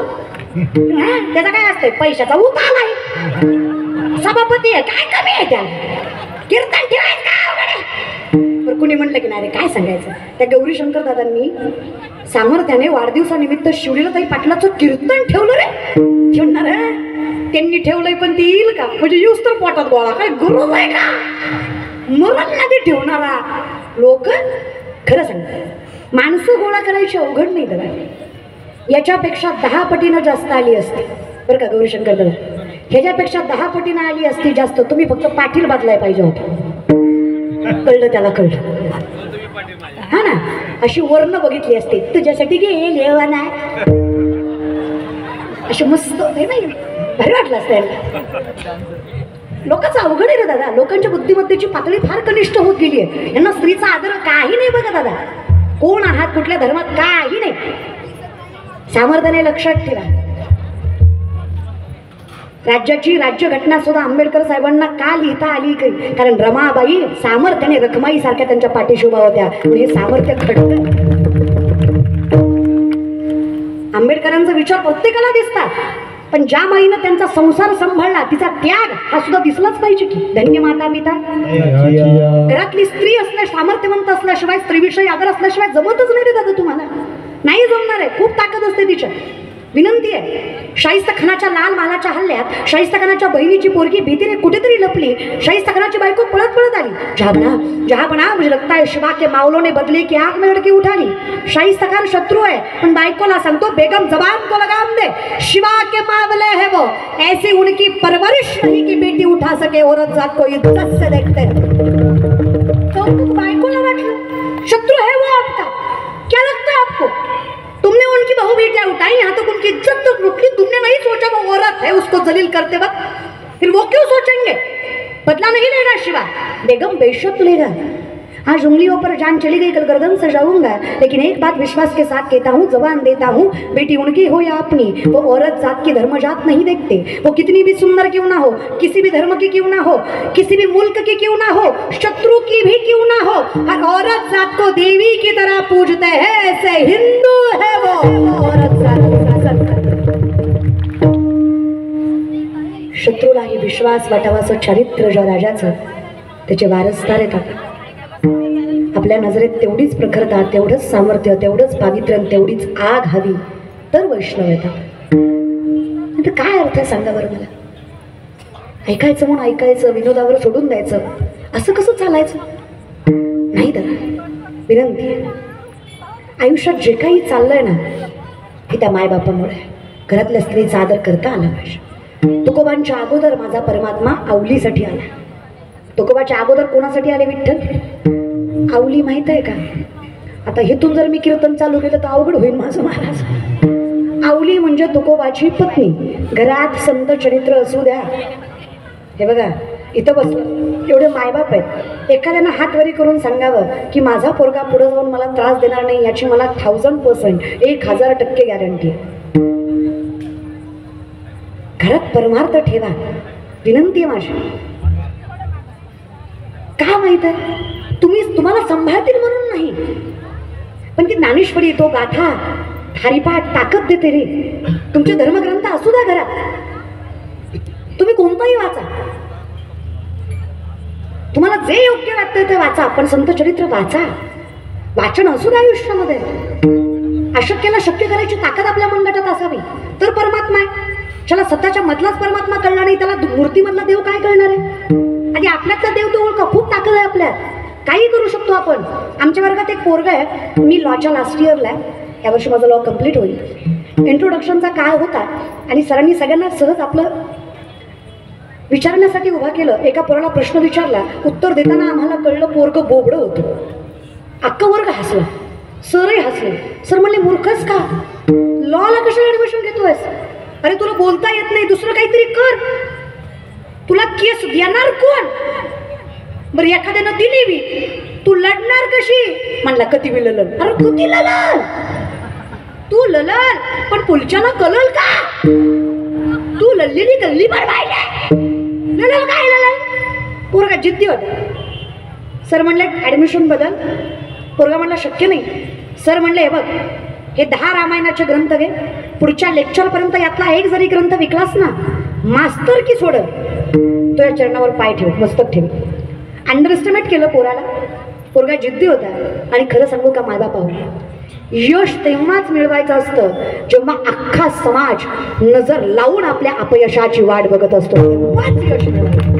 त्याचा काय असतंय, पैशाचा उतार नाही. सभापती आहे काय कमी आहे त्याला. कीर्तन ठेवायचं का. कुणी म्हटलं की नाही काय सांगायचं. त्या गौरी शंकर दादांनी सामर्थ्याने वाढदिवसानिमित्त शिवलीलाताई पाटलाचं कीर्तन ठेवलं रे. ठेवणार त्यांनी ठेवलंय पण ती येईल का, म्हणजे येऊस तर पोटात गोळा. काय गुरु आहे का मरण मध्ये ठेवणारा. लोक खरं सांगतात माणसं गोळा करायची अवघड नाही दादा. याच्यापेक्षा 10 पटीनं जास्त आली असते बरं का गौरी शंकर दादा. ह्याच्यापेक्षा 10 पटीनं आली असती जास्त. तुम्ही फक्त पाटील बदलाय पाहिजे होतं. कळलं त्याला, कळलं. हा ना, अशी वर्ण बघितली असते, तुझ्यासाठी गेले ना, अशी मस्त नाही भारी वाटलं असतं. लोकांचं अवघड आहे रे दादा, लोकांच्या बुद्धिमत्तेची पातळी फार कनिष्ठ होत गेली आहे. यांना स्त्रीचा आदर काही नाही बघा दादा, कोण आहात कुठल्या धर्मात काही नाही. सामर्थ्याने लक्षात ठेवा, राज्याची राज्यघटना सुद्धा आंबेडकर साहेबांना का लिहिता आली काही, कारण रमाबाई सामर्थ्याने रखमाई सारख्या त्यांच्या पाठीशी उभा होत्या. हे सामर्थ्य घडतं. आंबेडकरांचा विचार प्रत्येकाला दिसतात, पण ज्या माईनं त्यांचा संसार सांभाळला, तिचा त्याग हा सुद्धा दिसलाच पाहिजे की. धन्य माता पिता. घरातली स्त्री असल्या, सामर्थ्यवंत असल्याशिवाय, स्त्रीविषयी आदर असल्याशिवाय जमतच नाही रे दादा, तुम्हाला नाही जमणार आहे. खूप ताकद असते तिच्या. विनंती आहे, शाहिस्ता खानाच्या लाल महालाच्या हल्ल्यात शाहिस्ता खानाच्या बहिणीची पोरगी भीतीने कुठेतरी लपली. शाहिस्ता खानाची बायको पळत पळत आली. जहापना मुझे लगता है शिवा के मावलों ने बदले की आग में लड़की उठाली. शाहिस्ता खान शत्रु है, पण बायकोला सांगतो, बेगम जबान को लगाम दे, शिवा के मावले है वो, ऐसी उनकी परवरिश नहीं कि बेटी उठा सके, औरत जात को इज्जत से देखते. तो बायकोला वाटलं शत्रु है वो आपका, क्या लगता है आपको, तुमने उनकी बहू बेटियां उठाई, यहाँ तक उनकी इज्जत तक लुटी, तुमने नहीं सोचा वो औरत है, उसको जलील करते वक्त फिर वो क्यों सोचेंगे. बदला नहीं लेगा शिवा. बेगम बेशक लेगा. आज उंगलियों पर जान चली गई, कल गर्दन से जाऊंगा, लेकिन एक बात विश्वास के साथ कहता हूँ, जबान देता हूँ, बेटी उनकी हो या अपनी, वो औरत जात की धर्म जात नहीं देखते. वो कितनी भी सुंदर क्यों ना हो, किसी भी धर्म की क्यों ना हो, किसी भी मुल्क की क्यों ना हो, शत्रु की भी क्यों ना हो, हर औरत जात को देवी की तरह पूजते हैं. ऐसे हिंदू है वो औरत जात. शत्रूलाही विश्वास वाटावाचं चारित्र्य ज्या राजाचं, त्याचे वारसदार येतात. आपल्या नजरेत तेवढीच प्रखरता, तेवढंच सामर्थ्य, तेवढंच पावित्र्य, तेवढीच आग हवी तर वैष्णव येतात. तर काय अर्थ आहे सांगा बरं मला. ऐकायचं म्हणून ऐकायचं, विनोदावर सोडून द्यायचं, असं कसं चालायचं नाही दादा. विनंती आहे, आयुष्यात जे काही चाललंय ना, हे त्या मायबापामुळे. घरातल्या स्त्रीचा आदर करता आला पाहिजे. तुकोबांच्या अगोदर माझा परमात्मा आवलीसाठी आला. तुकोबाच्या अगोदर कोणासाठी आले विठ्ठल? आवली माहित आहे का? आता हेतून जर मी कीर्तन चालू केलं तर अवघड होईल माझं महाराज. आवली म्हणजे तुकोबाची पत्नी. घरात संत चरित्र असू द्या. हे बघा, इथं बसलं एवढे मायबाप आहेत, एखाद्यानं हात वरी करून सांगावं की माझा पोरगा पुढे जाऊन मला त्रास देणार नाही, याची मला 1000% 1000% गॅरंटी आहे. घरात परमार्थ ठेवा, विनंती आहे माझी. का माहित आहे, तुम्हाला सांभाळतील म्हणून नाही, पण ती ज्ञानेश्वरी, तो गाथा, हरिपाठ ताकद देते रे. तुमचे धर्मग्रंथ असू द्या घरात, तुम्ही कोणताही वाचा, तुम्हाला जे योग्य वाटतं ते वाचा, पण संत चरित्र वाचा. वाचन असू द्या आयुष्यामध्ये. अशक्याला शक्य करायची ताकद आपल्या मनगटात असावी तर परमात्मा आहे. ज्याला स्वतःच्या मधलाच परमात्मा कळला नाही, त्याला मूर्तीमधला देव काय कळणार आहे. आणि आपल्यातला देव तो ओळखा. खूप ताकद आहे आपल्यात, काही करू शकतो आपण. आमच्या वर्गात एक पोरगा आहे, मी लॉच्या लास्ट इयरला आहे, यावर्षी माझा लॉ कम्प्लीट होईल. इंट्रोडक्शनचा काळ होता आणि सरांनी सगळ्यांना सहज आपलं विचारण्यासाठी उभा केलं. एका पोराला प्रश्न विचारला, उत्तर देताना आम्हाला कळलं पोरगं बोबडं होतं. अख्खा वर्ग हसला, सरही हसले. सर म्हणले, मूर्खच का, लॉला कशाला ऍडमिशन घेतोयस? अरे तुला बोलता येत नाही, दुसरं काहीतरी कर. तुला केस देणार कोण? बरं एखाद्यानं दिली बी, तू लढणार कशी? म्हणला कधी बी ललल. अरे किती ललल, तू ललल पण पुलच्यानं कलल का? तू लल्लेली गल्ली भरवायला ललल काय ललल? पोरगा जिद्दी होता. सर म्हणले ऍडमिशन बदल. पोरगा म्हणला शक्य नाही. सर म्हणले, हे बघ, हे 10 रामायणाचे ग्रंथ घे, पुढच्या लेक्चरपर्यंत यातला एक जरी ग्रंथ विकलास ना, मास्तर की सोड, तो या चरणावर पाय ठेव, मस्तक ठेव. अंडरएस्टिमेट केलं पोराला. पोरगा जिद्दी होता. आणि खरं सांगू का मायबापाहून, यश तेव्हाच मिळवायचं असतं जेव्हा अख्खा समाज नजर लावून आपल्या अपयशाची वाट बघत असतो. तेव्हाच यश मिळवायचं.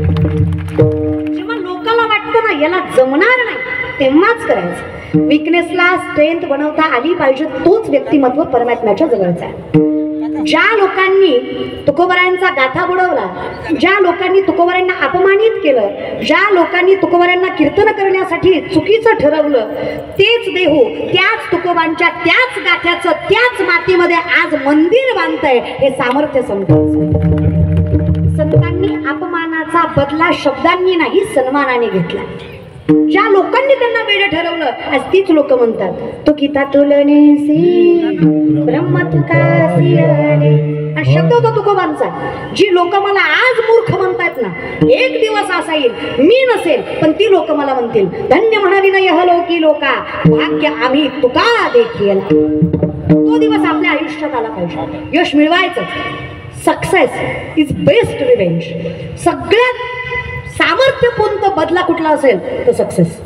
जेव्हा लोकांना वाटतं ना याला जमणार नाही, तेव्हाच करायचं. विकनेसला स्ट्रेंथ बनवता आली पाहिजे, तोच व्यक्तिमत्व परमात्म्याच्या जवळचा आहे. ज्या लोकांनी तुकोबरायांचा गाथा बुडवला, ज्या लोकांनी तुकोबरायांना अपमानित केलं, ज्या लोकांनी तुकोबरायांना कीर्तन करण्यासाठी चुकीचं ठरवलं, तेच देहू त्याच तुकोबांच्या त्याच गाथ्याचं त्याच मातीमध्ये आज मंदिर बांधतंय. हे सामर्थ्य संतांचं. संतांनी अपमानाचा बदला शब्दांनी नाही सन्मानाने घेतला. ज्या लोकांनी त्यांना वेडे ठरवलं, आज तीच लोक म्हणतात तो गीता तुलनेसी ब्रह्म तुकासी आले. आणि शब्द होता तुकोबांचा. जी लोक मला आज मूर्ख म्हणतात ना, एक दिवस असा येईल मी नसेल पण ती लोक मला म्हणतील धन्य म्हणावी ना यह लोकी लोका भाग्य आम्ही तुका देखील. तो दिवस आपल्या आयुष्यात आला पाहिजे. यश मिळवायचं. Success is best revenge. सगळ्यात सामर्थ्यपूर्ण बदला कुठला असेल तर सक्सेस,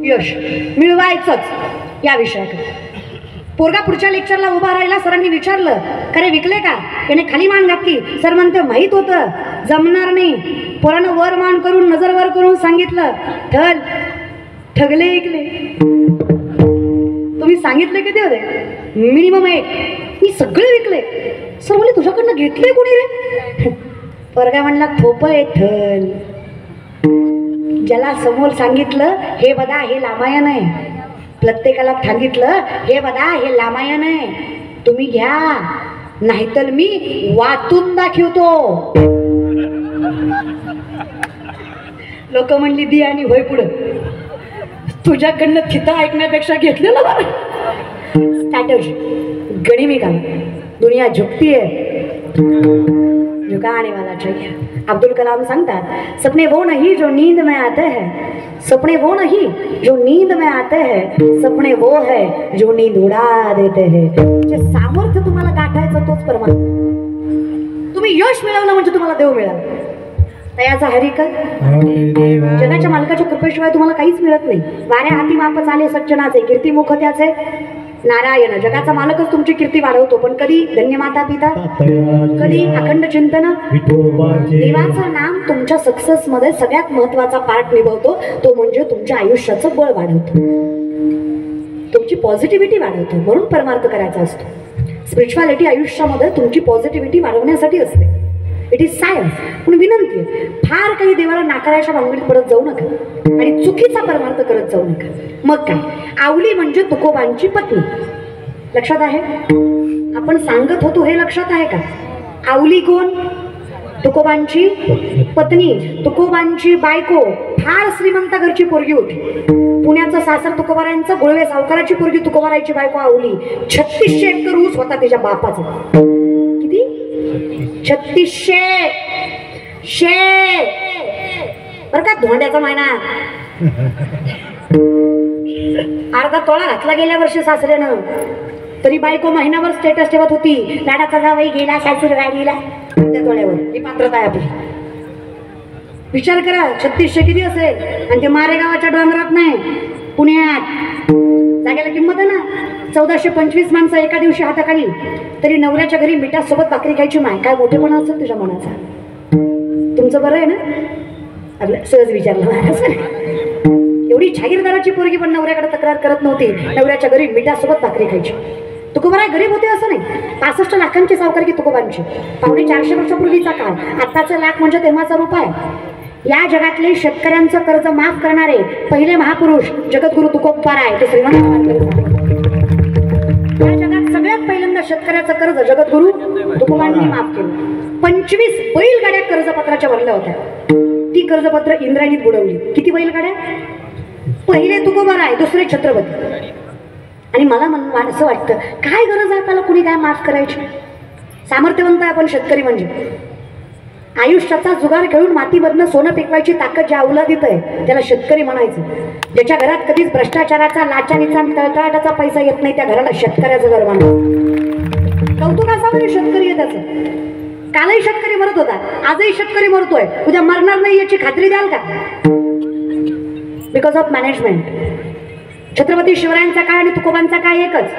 यश मिळवायचंच. या विषयाकडे पोरगा पुढच्या लेक्चरला उभा राहिला. सरांनी विचारलं खरे विकले का? त्याने खाली मान घातली. सर म्हणते माहीत होतं जमणार नाही. पोरानं वर मान करून नजर वर करून सांगितलं ठल ठगले विकले. तुम्ही सांगितले किती होते? मिनिमम 1. मी सगळे विकले. सर बोले तुझ्याकडनं घेतले कोणी रे? पोरगा म्हणला थोप आहे ठल. ज्याला समोर सांगितलं हे बघा हे रामायण आहे, प्रत्येकाला सांगितलं हे बघा हे रामायण आहे, तुम्ही घ्या नाहीतर मी वाचून दाखवतो. लोक म्हणली दी आणि होय पुढं. तुझ्याकडनं थिता ऐकण्यापेक्षा घेतलेलं बरं. स्ट्रॅटर्जी गणिमी का दुनिया झुकती है झुकाने वाला चाहिए. अब्दुल कलाम सांगतात सपने वो नहीं जो नींद में आते हैं, सपने वो नहीं जो नींद में आते हैं, सपने वो है जो नींद उड़ा देते हैं. जे सामर्थ्य तुम्हाला गाठायचं तोच परमात्मा. तुम्ही यश मिळवलं म्हणजे तुम्हाला देव मिळाला. तयाचा हरिकर जगाच्या मालकाच्या कृपेशिवाय तुम्हाला काहीच मिळत नाही. वाऱ्या हाती माप चाले सज्जनाचे कीर्तिमुख त्याचे नारायण. जगाचा मालकच तुमची कीर्ती वाढवतो. पण कधी धन्य माता पिता, कधी अखंड चिंतन. देवाचं नाम तुमच्या सक्सेस मध्ये सगळ्यात महत्वाचा पार्ट निभवतो. तो म्हणजे तुमच्या आयुष्याचं बळ वाढवतो, तुमची पॉझिटिव्हिटी वाढवतो. म्हणून परमार्थ करायचा असतो. स्पिरिच्युअलिटी आयुष्यामध्ये तुमची पॉझिटिव्हिटी वाढवण्यासाठी असते. It is science. पण विनंती आहे फार काही देवाला नाकारायच्या भानगडीत पडत जाऊ नका आणि चुकीचा परमार्थ करत जाऊ नका. मग काय, आवली म्हणजे तुकोबांची पत्नी. लक्षात आहे? आपण सांगत होतो हे लक्षात आहे का? आवली कोण? तुकोबांची पत्नी, तुकोबांची बायको. फार श्रीमंत घरची पोरगी होती. पुण्याचं सासर तुकोबारायांचं, गुळवे सावकाराची पोरगी तुकोबारायची बायको आवली. 3600 एकर ऊस होता तिच्या बापाचा. किती? 3600 बरं का. धोंड्याचा महिना. अर्धा तोळा घातला गेल्या वर्षी सासऱ्यानं. तरी बायको महिनाभर स्टेटस ठेवत होती लाडाचा जावई गेला सासर गाडीला. त्या तोळ्यावर ही पात्रता आहे आपली. विचार करा 3600 किती असेल. आणि ते मारेगावाच्या डोंगरात नाही, पुण्यात. जागेला किंमत आहे ना. 1425 माणसं एका दिवशी हाताखाली. तरी नवऱ्याच्या घरी मिठासोबत भाकरी खायची माय. काय मोठेपणा असेल तुझ्या मनाचा. तुमचं बरं आहे ना? आपलं सहज विचारलं मला. एवढी जहागीरदाराची पोरगी पण नवऱ्याकडे तक्रार करत नव्हती. नवऱ्याच्या घरी मिठासोबत भाकरी खायची. तुकोबाराय गरीब होते असं नाही. 65 लाखांची सावकारकी तुकोबांची. 450 वर्षापूर्वीचा काळ. आत्ताचं लाख म्हणजे तेव्हाचा रुपये. या जगातले शेतकऱ्यांचं कर्ज माफ करणारे पहिले महापुरुष जगद्गुरु तुकोबाराय. ते श्रीमंत. या जगात सगळ्यात पहिल्यांदा शेतकऱ्याचं कर्ज जगद्गुरु तुकोबांनी माफ केलं. 25 बैलगाड्या कर्जपत्राच्या भरल्या होत्या. ती कर्जपत्र इंद्रायणीत बुडवली. किती बैलगाड्या? पहिले तुकोबाराय, दुसरे छत्रपती. आणि मला असं वाटतं काय गरज आहे त्याला कुणी काय माफ करायची. सामर्थ्यवंत आहे आपण शेतकरी. म्हणजे आयुष्याचा जुगार खेळून मातीमधनं सोनं पिकवायची ताकद ज्या अवलादीत आहे त्याला शेतकरी म्हणायचं. ज्याच्या घरात कधीच भ्रष्टाचाराचा, लाचारीचा, तळतळाटाचा पैसा येत नाही त्या घराला शेतकऱ्याचं घर म्हणायचं. कौतुक असावं शेतकरी आहे त्याचं. कालही शेतकरी मरत होता, आजही शेतकरी मरतोय. उद्या मरणार नाही याची खात्री द्याल का? Because of management. छत्रपती शिवरायांचा काळ आणि तुकोबांचा काळ एकच.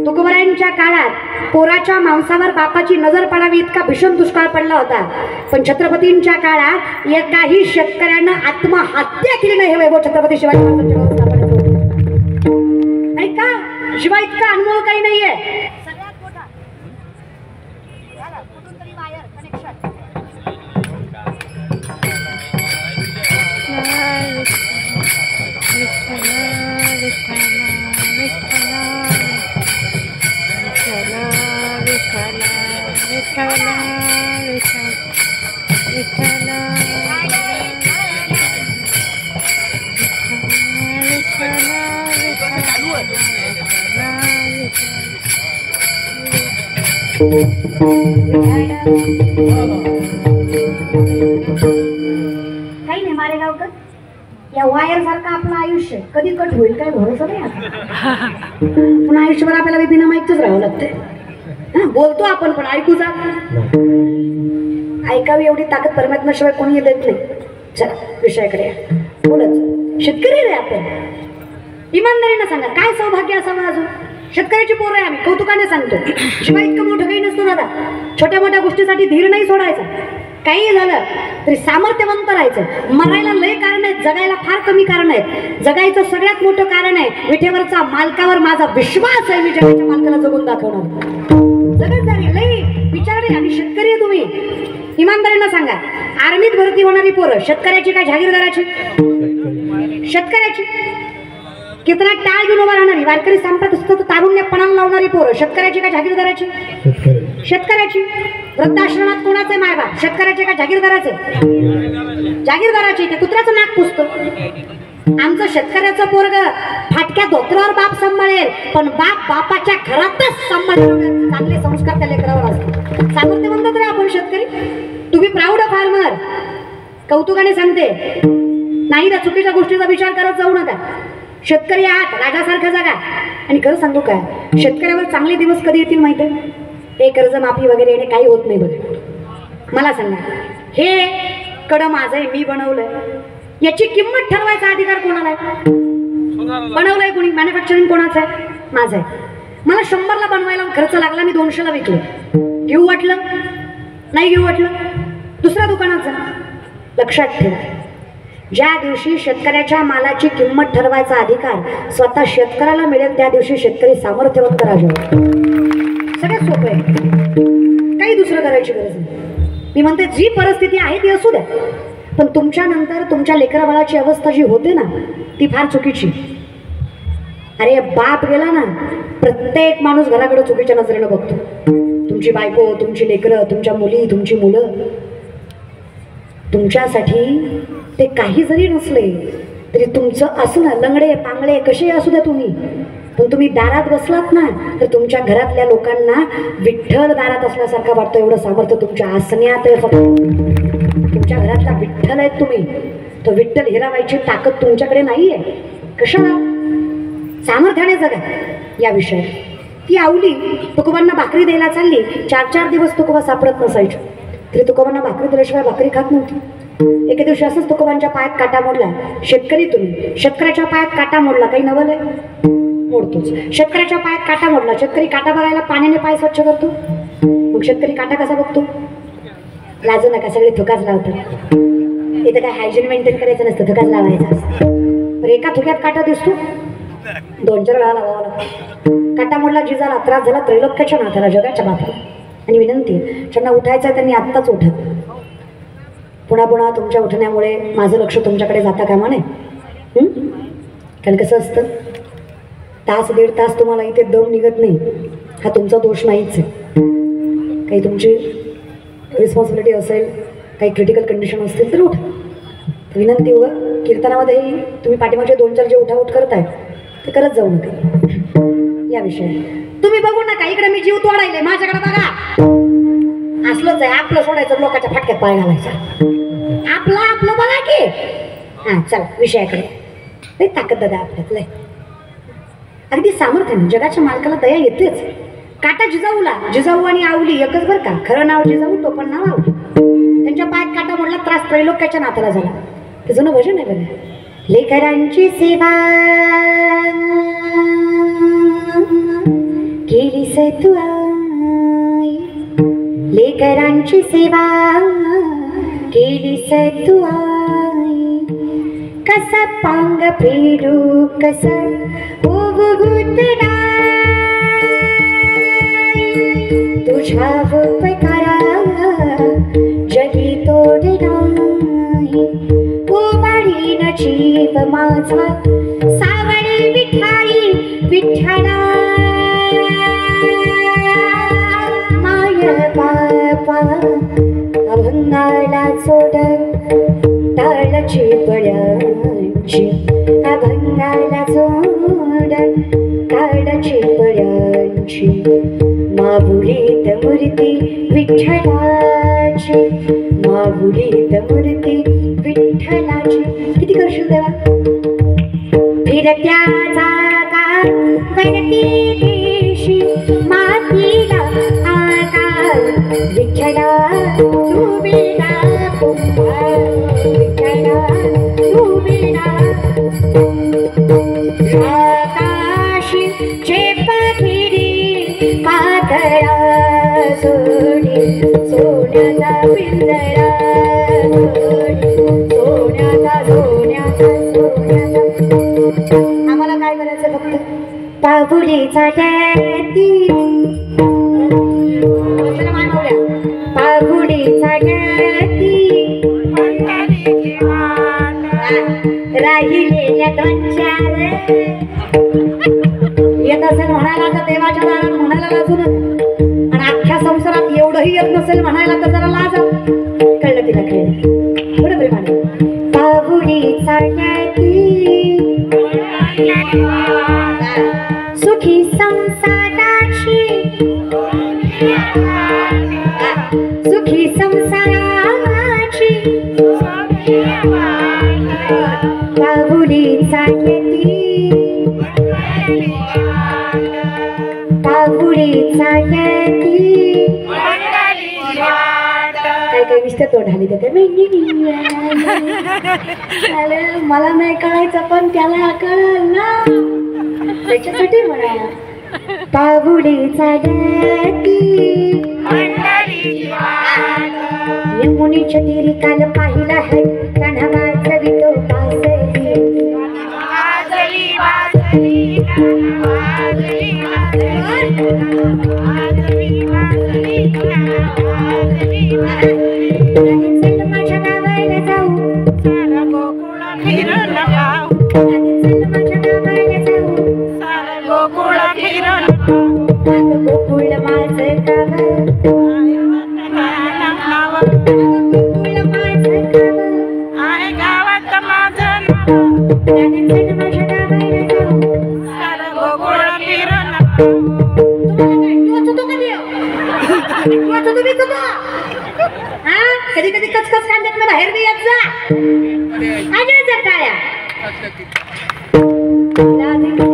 तुकोबारायांच्या काळात पोराच्या मांसावर बापाची नजर पडावी इतका भीषण दुष्काळ पडला होता. पण छत्रपतींच्या काळात एकाही शेतकऱ्यानं आत्महत्या केली नाही. हे वैभव छत्रपती शिवाजी महाराजांच्या. आणि का? शिवाय इतका अनमोल काही नाहीये. काही नाही मारेगावकर, या वायर सारखं आपलं आयुष्य कधी कट होईल काय भरोसा नाही आता. पण आयुष्यभर आपल्याला बिना माईकच राहावं लागतंय. बोलतो आपण पण ऐकू जा. ऐकावी एवढी ताकद परमात्म्याशिवाय कोणी देत नाही. चला विषयाकडे बोलत. शेतकरी रे आपण, इमानदारीनं सांगा काय सौभाग्य असावं अजून. शेतकऱ्याची पोरं आहे आम्ही, कौतुकाने सांगतो. शिवाय इतकं मोठं काही नसतं दादा. छोट्या मोठ्या गोष्टीसाठी धीर नाही सोडायचा. काही झालं तरी सामर्थ्यवंत राहायचं. मरायला लय कारण आहेत, जगायला फार कमी कारण आहेत. जगायचं सगळ्यात मोठं कारण आहे विठेवरचा मालकावर माझा विश्वास आहे. मी जगाच्या मालकाला जगून दाखवणार. जगतदारी लय विचारणे. आणि शेतकरी आहे तुम्ही, इमानदारीनं सांगा आर्मीत भरती होणारी पोरं शेतकऱ्याची का जागीरदाराची? शेतकऱ्याची. कितना टाळ घेऊन उभा राहणारी वारकरी संप्रत असतं तारुण्यपणाला लावणारी पोरं शेतकऱ्याची का जागीरदाराची? शेतकऱ्याची. वृद्धाश्रमात कोणाचे मायबाप शेतकऱ्याचे का जागीरदाराचे? जागीरदाराचे. ते कुत्र्याचं नाक पुसतं. आमचं शेतकऱ्याचं पोरग फाटक्या धोत्रावर बाप सांभाळेल, पण बाप बापाच्या घरातच सांभाळेल. चांगले संस्कार त्या लेकरावर असतात. सामर्थ्यवंत तर आपण शेतकरी. तुम्ही प्राऊड फार्मर. कौतुकाने सांगते, नाही त्या चुकीच्या गोष्टीचा विचार करत जाऊ नका. शेतकरी आहात, राजासारखा जागा. आणि खरं सांगू काय, शेतकऱ्यावर चांगले दिवस कधी येतील माहिती आहे? हे कर्जमाफी वगैरे येणे काही होत नाही बघा. मला सांगा, हे कडं माझं आहे, मी बनवलंय, याची किंमत ठरवायचा अधिकार कोणाला आहे? बनवलंय कोणी? मॅन्युफॅक्चरिंग कोणाचं आहे? माझं आहे. मला 100ला बनवायला खर्च लागला, मी 200ला विकलो. घेऊ वाटलं? नाही घेऊ वाटलं? दुसऱ्या दुकानाचं. लक्षात ठेवा, ज्या दिवशी शेतकऱ्याच्या मालाची किंमत ठरवायचा अधिकार स्वतः शेतकऱ्याला मिळेल त्या दिवशी शेतकरी सामर्थ्यवंत राजा. सगळ्यात सोपं आहे, काही दुसरं करायची गरज नाही. मी म्हणते जी परिस्थिती आहे ती असू द्या, पण तुमच्या नंतर तुमच्या लेकराबाळाची अवस्था जी होते ना ती फार चुकीची. अरे बाप गेला ना, प्रत्येक माणूस घराकडे चुकीच्या नजरेनं बघतो. तुमची बायको, तुमची लेकरं, तुमच्या मुली, तुमची मुलं, तुमच्यासाठी ते काही जरी नसले तरी तुमचं असणं लंगडे पांगडे कसे असू द्या तुम्ही, पण तुम्ही दारात बसलात ना तर तुमच्या घरातल्या लोकांना विठ्ठल दारात असल्यासारखा वाटतं. एवढं सामर्थ्य तुमच्या असण्यात आहे. फक्त तुमच्या घरातला विठ्ठल आहेत तुम्ही. तो विठ्ठल हिरावायची ताकद तुमच्याकडे नाही आहे. कशाला? सामर्थ्याने जगा. या विषयात ती आवली तुकोबांना भाकरी द्यायला चालली. 4-4 दिवस तुकोबा सापडत नसायचे, तरी तुकोबांना भाकरी दिल्याशिवाय भाकरी खात नव्हती. एके दिवशी असंच तुकोबांच्या पायात काटा मोडला. शेतकरी तुम्ही, शेतकऱ्याच्या पायात काटा मोडला, काही नवल आहे? मोडतोच. शेतकऱ्याच्या पायात काटा मोडला. शेतकरी काटा बघायला पाण्याने पाय स्वच्छ करतो. मग शेतकरी काटा कसा बघतो? लाजू नका, सगळे थुकाच लावतात. इथं काय हायजीन मेंटेन करायचं नसतं, थुकाच लावायचा असतं. तर एका थुक्यात काटा दिसतो, 2-4 वेळा लावावा लागतो. काटा मोडला, जिजाला त्रास झाला, त्रैलोक्याच्या नाथाला, जगाच्या बापाला. आणि विनंती, ज्यांना उठायचं आहे त्यांनी आत्ताच उठा. पुन्हा पुन्हा तुमच्या उठण्यामुळे माझं लक्ष तुमच्याकडे जाता कामा नये. कारण कसं असतं, 1-1.5 तास तुम्हाला इथे दम निघत नाही, हा तुमचा दोष नाहीच आहे. काही तुमची रिस्पॉन्सिबिलिटी असेल, काही क्रिटिकल कंडिशन असतील तर उठा. विनंती व कीर्तनामध्येही तुम्ही पाठीमागचे 2-4 जे उठाउठ करताय ते करत जाऊ नका. या विषयात तुम्ही बघू नका, इकडे मी जीव तोडायले, माझ्याकडे बघा. असलंच आहे, आपलं सोडायचं, लोकांच्या फाटक्यात पाय घालायचा. आपलं बघा की. हां चला विषयाकडे. लय ताकद दादा आपल्यात, लय अगदी सामर्थ्याने. जगाच्या मालकाला दया येतेच. काटा जिजाऊला, जिजाऊ आणि आवली एकच बरं का. खरं नाव जिजाऊ, टोपण नाव आवली. त्यांच्या पायात काटा मोडला, त्रास त्रैलोक्याच्या नाथाला झाला. ते जुनं भजन आहे बघा. लेकरांची सेवा केलीस तू आई, लेकरांची सेवा केलीस तू आई, कसा पांग फेडू कसा उभूत तुझ्या उपकारा माझा सावळी विठाई विठ्ठला माय बापा अभंगाला सोड टाळची पड्यांची अभंगाला सोड टाळची पड्यांची माहुलीत मूर्ती विठ्ठलाची माहुलीत मूर्ती विठ्ठलाची. किती करशील देवा. फिरत्या जागा वरती देशी मातीला आकार विठ्ठला तू बिना विठ्ठला तू बिना आकाशी चेपगिरी पातळा सोडी सोन्याचा पिंजरा सोन्याचा सोन्याचा सोन्याचा. आम्हाला काय करायचं फक्त पाहुलीचा डॅडी पाहुलीचा डॅडी राहिलेल्या दोन चार येत असेल म्हणायला तर देवाच्या दारात म्हणायला लाजू नका आणि अख्ख्या संसारात एवढंही येत नसेल म्हणायला तर जरा लाजा. कळलं तिला कळलं बरोबर प्रेमाने. पाहुलीचा डॅडी सुखी संसाराची सुखी संसाराची पाहुलीचा डॅडी पाहुलीचा डॅडी काय काय नुसतं तोंड हली तर मला नाही कळायचं पण त्याला कळलं ना त्याच्यासाठी म्हणा. पाहुलीचा डॅडी यमुनेच्या तीरी काल पाहिला है कान्हा वाजवितो बासरी चल माझ्या गावाला जाऊ चल माझ्या गावाला जाऊ गोकुळ माझं गाव गोकुळ माझं गाव आहे गावात माझं नाव चल माझ्या गावाला जाऊ गोकुळ फिरून कधी कधी कचकच कांद्यात बाहेर बी येत जा आणि टाळ्या करुणा करा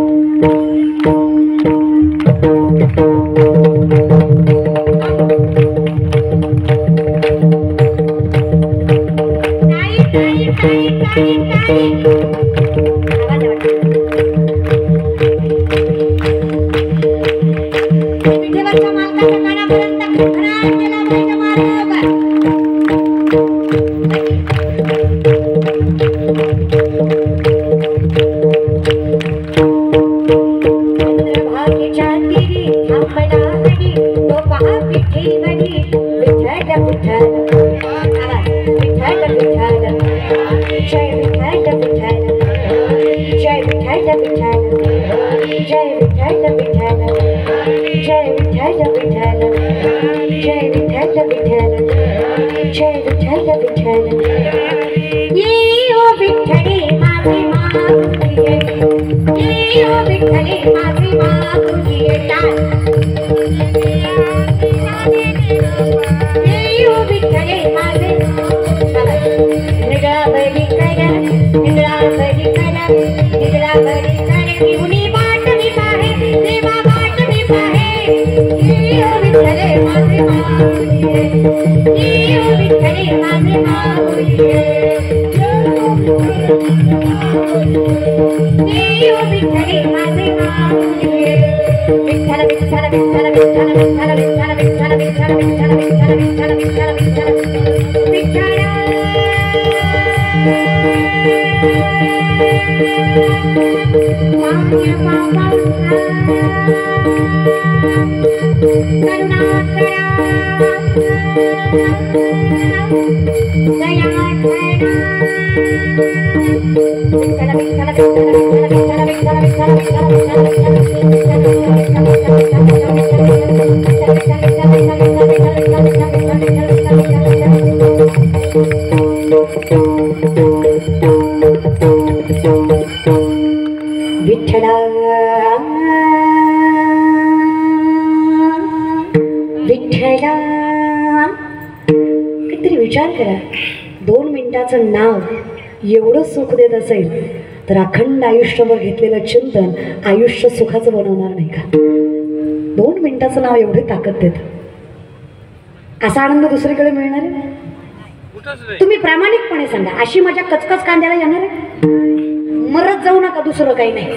विठ्ठला विठ्ठला काहीतरी विचार करा. 2 मिनिटाचं नाव एवढं सुख देत असेल तर अखंड आयुष्यभर घेतलेलं चिंतन आयुष्य सुखाचं बनवणार नाही का? 2 मिनिटाचं नाव एवढी ताकद देतं. असा आनंद दुसरीकडे मिळणार आहे? तुम्ही प्रामाणिकपणे सांगा, अशी माझ्या कचकच कांद्याला येणार आहे? मरत जाऊ नका, दुसरं काही नाही.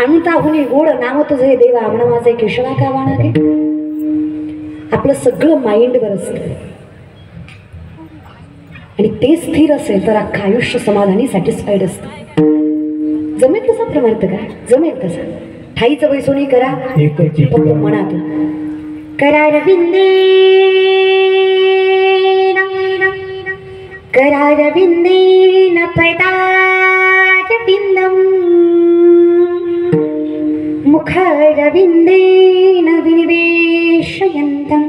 अनंताहुनी गोड नाव तुझे देव आवड माझे केशवा का वाणा गे. आपलं सगळं माइंडवर असतं आणि ते स्थिर असेल तर अख्खं आयुष्य समाधानी सॅटिस्फाईड असतं. जमेल तसा प्रमार्थ करा, जमेल तसा. ठाईचं बैसोनी करा फक्त मनातून. करारविंदे करारविंदेन पदारविन्दं मुखारविन्देन विनिवेशयन्तं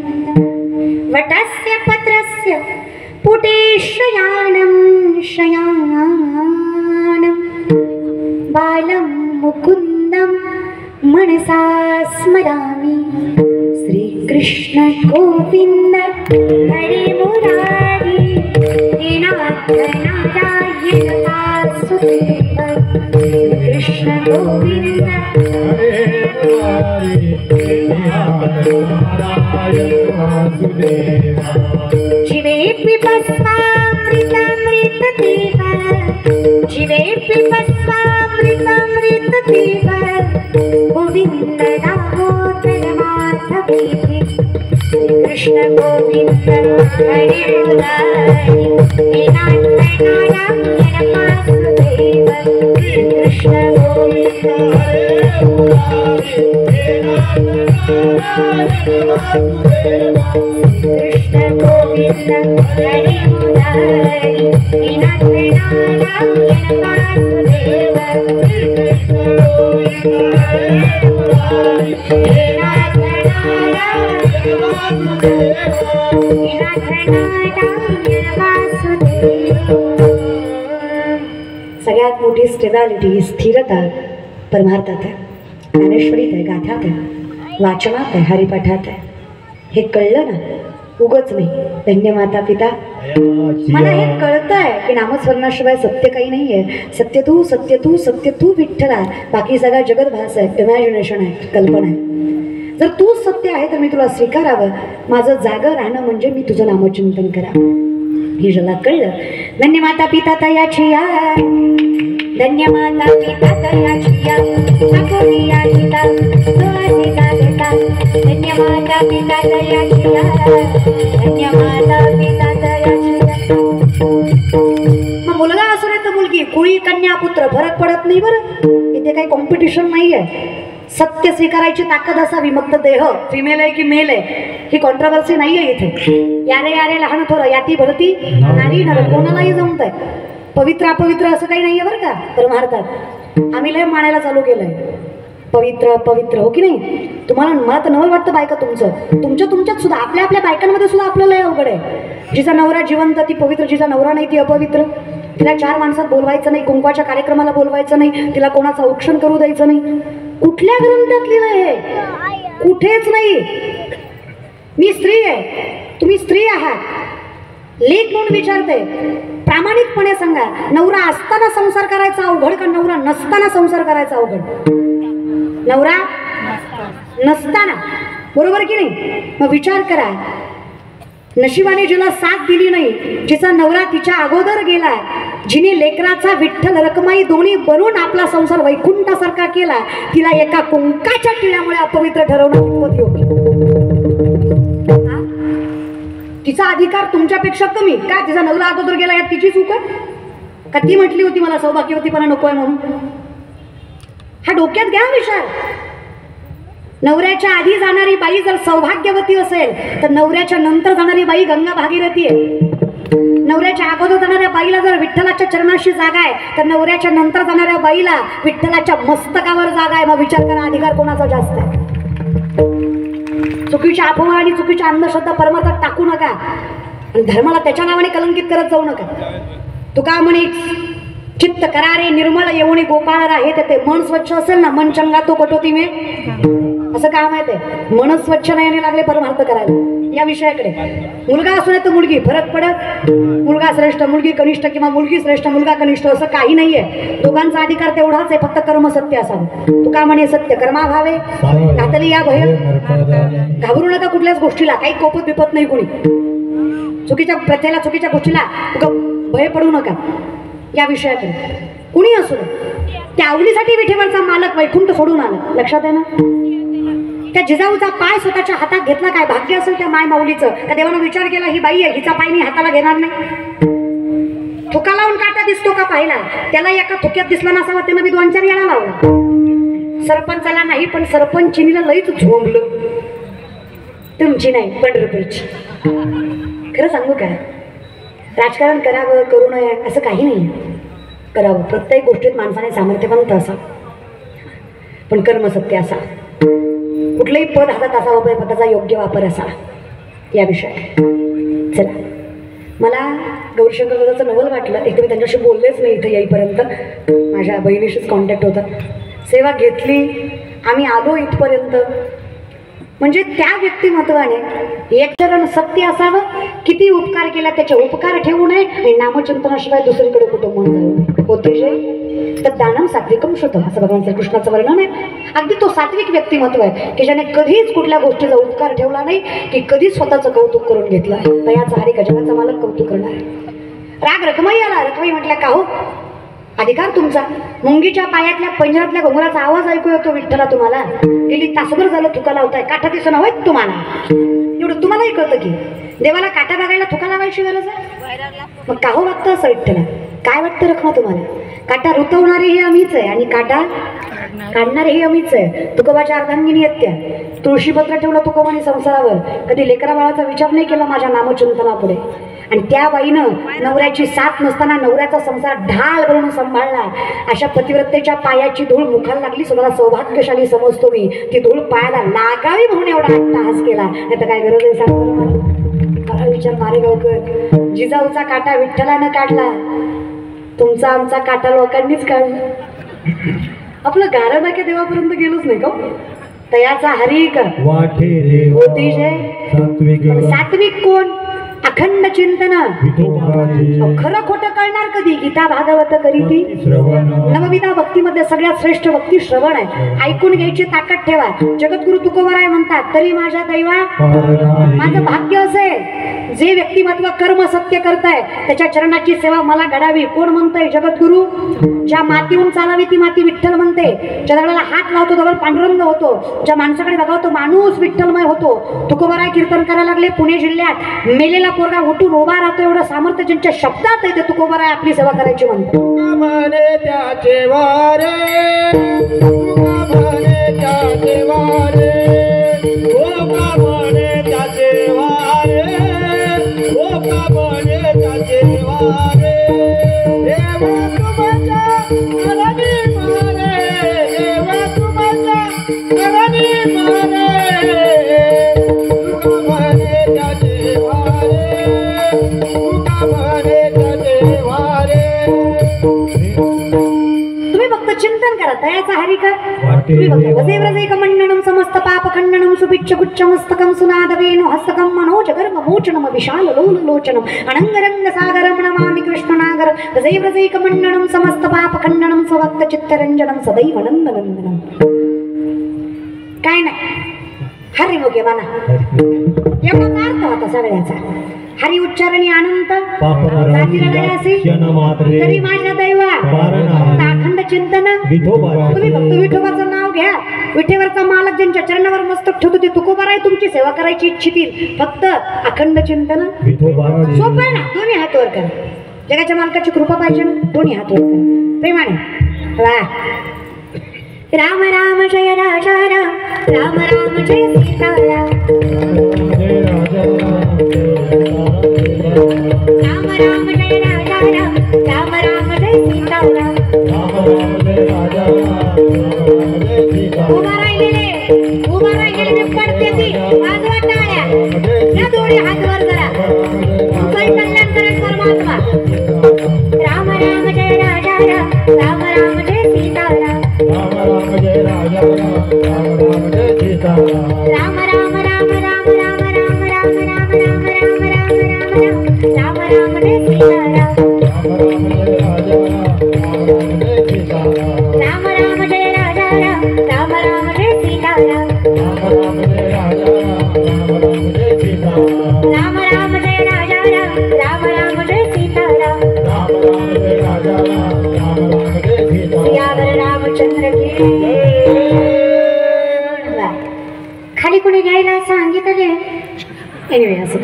वटस्य पत्रस्य पुटे शयानं शयानं बालं मुकुन्दं मनसा स्मरामि. श्रीकृष्ण गोविन्द हरे मुरारी नारायण वासुदेव. कृष्ण गोविन्द हरे जीवे पिबस्वामृतमृतदेव जीवे पिबस्वामृतमृतदेव गोविन्द दामोदर माधवे. कृष्ण गोविन्द हरे मुरारी नारायण वासुदेव. कृष्ण गोविन्द हरे मुरारी कृष्ण गोविन्द हरे मुरारी नारायण वासुदेव. कृष्ण गोविन्द हरे मुरारी सगळ्यात मोठी स्टेबिलिटी स्थिरता परमार्थात आहे, ज्ञानेश्वरीत आहे, गाथात आहे, वाचनात आहे, हरिपाठात आहे. हे कळलं ना, उगच नाही. धन्य माता पिता, मला हे कळतंय की नामस्मरणाशिवाय सत्य काही नाही आहे. सत्य तू सत्य तू सत्य तू विठ्ठला. बाकी सगळा जगत भास आहे, इमॅजिनेशन आहे, कल्पना आहे. जर तू सत्य आहे तर मी तुला स्वीकारावं. माझं जागं राहणं म्हणजे मी तुझं नामचिंतन करावं. हे ज्याला कळलं, धन्य माता पिता तयाची या, धन्य माता पिता तयाची या, ठाकोरिया गीता सुहासिता गीता. धन्य माता पिता तयाची या, धन्य माता पिता तयाची या. मग मुलगा असो नाही तर मुलगी, कुळी कन्या पुत्र फरक पडत नाही बरं. इथे काही कॉम्पिटिशन नाही आहे. सत्य स्वीकारायची ताकद असावी. मग तर देह फिमेल आहे की मेल आहे ही कॉन्ट्रोवर्सी नाही आहे इथे. यारे यारे लहान थोरं याती भरती नाही नर कोणालाही जमत आहे. पवित्र अपवित्र असं काही नाहीये बरं का परमार्थात. आम्ही लय मानायला चालू केलंय पवित्र पवित्र, हो की नाही. तुम्हाला मला तर नवल वाटतं बायका तुमच्यात सुद्धा आपल्या आपल्या बायकांमध्ये सुद्धा आपल्याला लय अवघड आहे. जिचा नवरा जिवंत ती पवित्र, जिचा नवरा नाही ती अपवित्र. तिला 4 माणसात बोलवायचं नाही, कुंकवाच्या कार्यक्रमाला बोलवायचं नाही, तिला कोणाचं औक्षण करू द्यायचं नाही. कुठल्या ग्रंथात लिहिलं हे? कुठेच नाही. मी स्त्री आहे, तुम्ही स्त्री आहात. लेख म्हणून विचारते, प्रामाणिकपणे सांगा, नवरा असताना संसार करायचा अवघड का नवरा नसताना संसार करायचा अवघड? नवरा नसताना, बरोबर की नाही. मग विचार करा, नशिबाने जिला साथ दिली नाही, जिचा नवरा तिच्या अगोदर गेलाय, जिने लेकराचा विठ्ठल रखमाई दोन्ही बनून आपला संसार वैकुंठासारखा केला, तिला एका कुंकाच्या टिळ्यामुळे अपवित्र ठरवणं कितपत योग्य? तिचा अधिकार तुमच्यापेक्षा कमी का? तिचा नवरा अगोदर गेला यात तिची चूक आहे का? ती म्हटली होती मला सौभाग्यवतीपणा नकोय म्हणून. हा डोक्यात घ्या विचार. नवऱ्याच्या आधी जाणारी बाई जर सौभाग्यवती असेल तर नवऱ्याच्या नंतर जाणारी बाई गंगा भागीरथी आहे. नवऱ्याच्या अगोदर जाणाऱ्या बाईला जर विठ्ठलाच्या चरणाशी जागा आहे तर नवऱ्याच्या नंतर जाणाऱ्या बाईला विठ्ठलाच्या मस्तकावर जागा आहे. मग विचार करा अधिकार कोणाचा जास्त आहे. चुकीच्या अफवा आणि चुकीच्या अंधश्रद्धा परमार्थात टाकू नका आणि धर्माला त्याच्या नावाने कलंकित करत जाऊ नका. तुका म्हणे चित्त करारे निर्मळ येऊनी गोपाळ राहे ते मन स्वच्छ असेल ना मन चंगा तो कटोती मे. असं काय माहिती आहे मन स्वच्छ नाही लागले परमार्थ करायला. या विषयाकडे मुलगा असू नये तर मुलगी फरक पडत. मुलगा श्रेष्ठ मुलगी कनिष्ठ किंवा मुलगी श्रेष्ठ मुलगा कनिष्ठ असं काही नाहीये. दोघांचा अधिकार तेवढाच आहे फक्त कर्म सत्य असावं. तुका म्हणे सत्य कर्माभावे घातली या भय. घाबरू नका कुठल्याच गोष्टीला. काही कोपत बिपत नाही कोणी. चुकीच्या प्रथेला चुकीच्या गोष्टीला भय पडू नका. या विषयाकडे कुणी असू नये. त्या आवलीसाठी विठेवरचा मालक वैकुंठ सोडून आला. लक्षात आहे ना. त्या जिजाऊचा पाय स्वतःच्या हातात घेतला. काय भाग्य असेल त्या माय माऊलीचं. त्या देवानं विचार केला ही बाई आहे हिचा पाय मी हाताला घेणार नाही. थुका लावून काटा दिसतो का पाहिला. त्याला एका थुक्यात दिसला नसावा त्यानं मी 2-4 वेळा लावला. सरपंचाला नाही पण सरपंचिनीला लईच झोंबलं. तुमची नाही पंढरपूरची. खरं सांगू का राजकारण करावं करू नये असं काही नाही. करावं प्रत्येक गोष्टीत माणसाने सामर्थ्यवंत असा पण कर्म सत्य असा. कुठलंही पद हातात असावं पदाचा योग्य वापर असा. या विषयात चला मला गौरीशंकर दादाचं नवल वाटलं. एक तर मी त्यांच्याशी बोललेच नाही इथं येईपर्यंत. माझ्या बहिणीशीच कॉन्टॅक्ट होता. सेवा घेतली आम्ही आलो इथपर्यंत. म्हणजे त्या व्यक्तिमत्वाने एक चरण सत्य असावं. किती उपकार केला त्याचे उपकार ठेवू नये आणि नामचिंतनाशिवाय दुसरीकडे कुठं मन जाऊ नये. होते तर दानम सात्विकम शुद्धम असं भगवान श्रीकृष्णाचं वर्णन आहे. अगदी तो सात्विक व्यक्तिमत्व आहे की ज्याने कधीच कुठल्या गोष्टीचा उपकार ठेवला नाही की कधीच स्वतःचं कौतुक करून घेतलं. तयाचा हरी गजगाचा मालक कौतुक करणार. राग रखमाई आला. रखमाई म्हटल्या का हो अधिकार तुमचा. मुंगीच्या पायातल्या पंजरातल्या घोंगराचा आवाज ऐकू येतो विठ्ठला तुम्हाला. गेली तासभर झालं थुका लावताय. काठा दिसणं होय तुम्हाला. एवढं तुम्हालाही कळतं की देवाला काटा बघायला थुका लावायची गरज आहे. मग का हो वाटतं असं विठ्ठला. काय वाटतं रखमा तुम्हाला. काटा रुतवणारे हे आम्हीच आहे आणि काटा काढणारे हे आम्हीच आहे. तुकोबाच्या अर्धांगिनी आहेत त्या. तुळशीपत्र ठेवलं तुकोबाने संसारावर. कधी लेकरा बाळाचा विचार नाही केला माझ्या नामचिंतनापुढे. आणि त्या बाईनं नवऱ्याची साथ नसताना नवऱ्याचा संसार ढाल बनवून सांभाळला. अशा पतिव्रतेच्या पायाची धूळ मुखाला लागली. स्वतःला सौभाग्यशाली समजतो मी. ती धूळ पायाला लागावी म्हणून एवढा अट्टहास केला. नाही तर काय गरज आहे सांग मला विचार मारेगावकर. जिजाऊचा काटा विठ्ठलानं काढला. तुमचा आमचा काटा लोकांनीच काढला. आपलं गारा नाक्या देवापर्यंत गेलोच नाही का. तयाचा हरी का होती सात्विक कोण अखंड चिंतन. खरं खोटं कळणार कधी. गीता भागवत करी ती नवविधा भक्तीमध्ये सगळ्यात श्रेष्ठ भक्ती श्रवण आहे. ऐकून घ्यायची ताकद ठेवा. जगद्गुरु तुकोबाराय म्हणतात तरी माझ्या दैवा माझं भाग्य असेल जे व्यक्तिमत्व कर्म सत्य करताय त्याच्या चरणाची सेवा मला घडावी. कोण म्हणतंय जगद्गुरु. ज्या मातीहून चालावी ती माती विठ्ठल म्हणते. ज्या दगडाला हात लावतो दगड पांडुरंग होतो. ज्या माणसाकडे बघावं तो माणूस विठ्ठलमय होतो. तुकोबाराय कीर्तन करायला लागले पुणे जिल्ह्यात. मेलेला पोरगा उठून उभा राहतो एवढं सामर्थ्य ज्यांच्या शब्दात आहे ते तुकोबाराय आपली सेवा करायची म्हणतो. त्याचे वारे त्याचे वारे त्याचे वारे त्याचे वारे देवा तुमच्या करणी मारे. देवा तुमच्या करणी मारे. तुका म्हणे त्याचे वारे तुका म्हणे त्याचे वारे. तुम्ही फक्त चिंतन करा. तयाचा हरी का वजेव्रजैकमण्डनं समस्त पापखंडनं सुपिच्छ गुच्छमस्तकं सुनादवेनो हस्तकं मनोज गर्भमोचनं विशाल लोललोचनं अनंगरंग सागरं नमामि कृष्णनागर. वजेव्रजैकमण्डनं समस्त पापखंडनं स्वभक्त चित्तरंजनं सदैव नंदनंदनं. काय नाही हरी मुखे म्हणा एवढा अर्थ होता सगळ्याचा. हरी उच्चारणी अनंत तरी माझ्या दैवा अखंड चिंतन. तुम्ही फक्त विठोबाचं नाव घ्या. विठेवरचा मालक ज्यांच्या चरणावर मस्तक ठेवतो ते तुकोबाराय तुमची सेवा करायची इच्छितील. फक्त अखंड चिंतन सोपं आहे ना. दोन्ही हात वर करा. जगाच्या मालकाची कृपा पाहिजे ना. दोन्ही हात वर करा प्रेमाने. वा राम राम जय राजा राम, राम राम जय सीताराम, राम राम जय राजा राम, राम राम जय सीताराम. उभा राहिलेले मी पडते ती वाजवा टाळ्या, या दोन्ही हात वर जरा, तुमचंही कल्याण करेल परमात्मा. राम राम जय राजा राम, राम राम जय सीताराम, राम राम राम राम राम राम राम राम राम राम राम राम राम जय सीताराम, राम राम जय राजा राम, राम राम जय सीताराम, राम राम जय राजा राम, राम राम जय सीताराम. सियावर रामचंद्र की. खाली कोणी घ्यायला सांगितले. एनिवे असं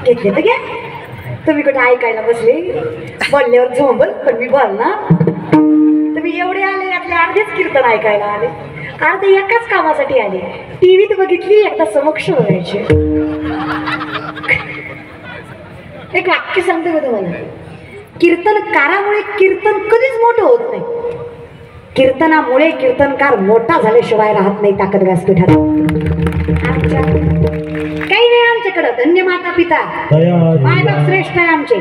घेतले तर घ्या. तुम्ही कुठे ऐकायला बसले, बोलल्यावर झोंबल पण मी बोलणार. तुम्ही एवढे आले, यातले अर्धेच कीर्तन ऐकायला आले, अर्धे एकाच कामासाठी आले. टीव्हीत बघितली, एकदा समक्ष बघायचे. एक वाक्य सांगते मी तुम्हाला, कीर्तनकारामुळे कीर्तन कधीच मोठं होत नाही. कीर्तनामुळे कीर्तनकार मोठा झाल्याशिवाय राहत नाही ताकद व्यासपीठात. आमच्या काही नाही आमच्याकडं. धन्य माता पिता, मायबाप श्रेष्ठ आहे आमचे.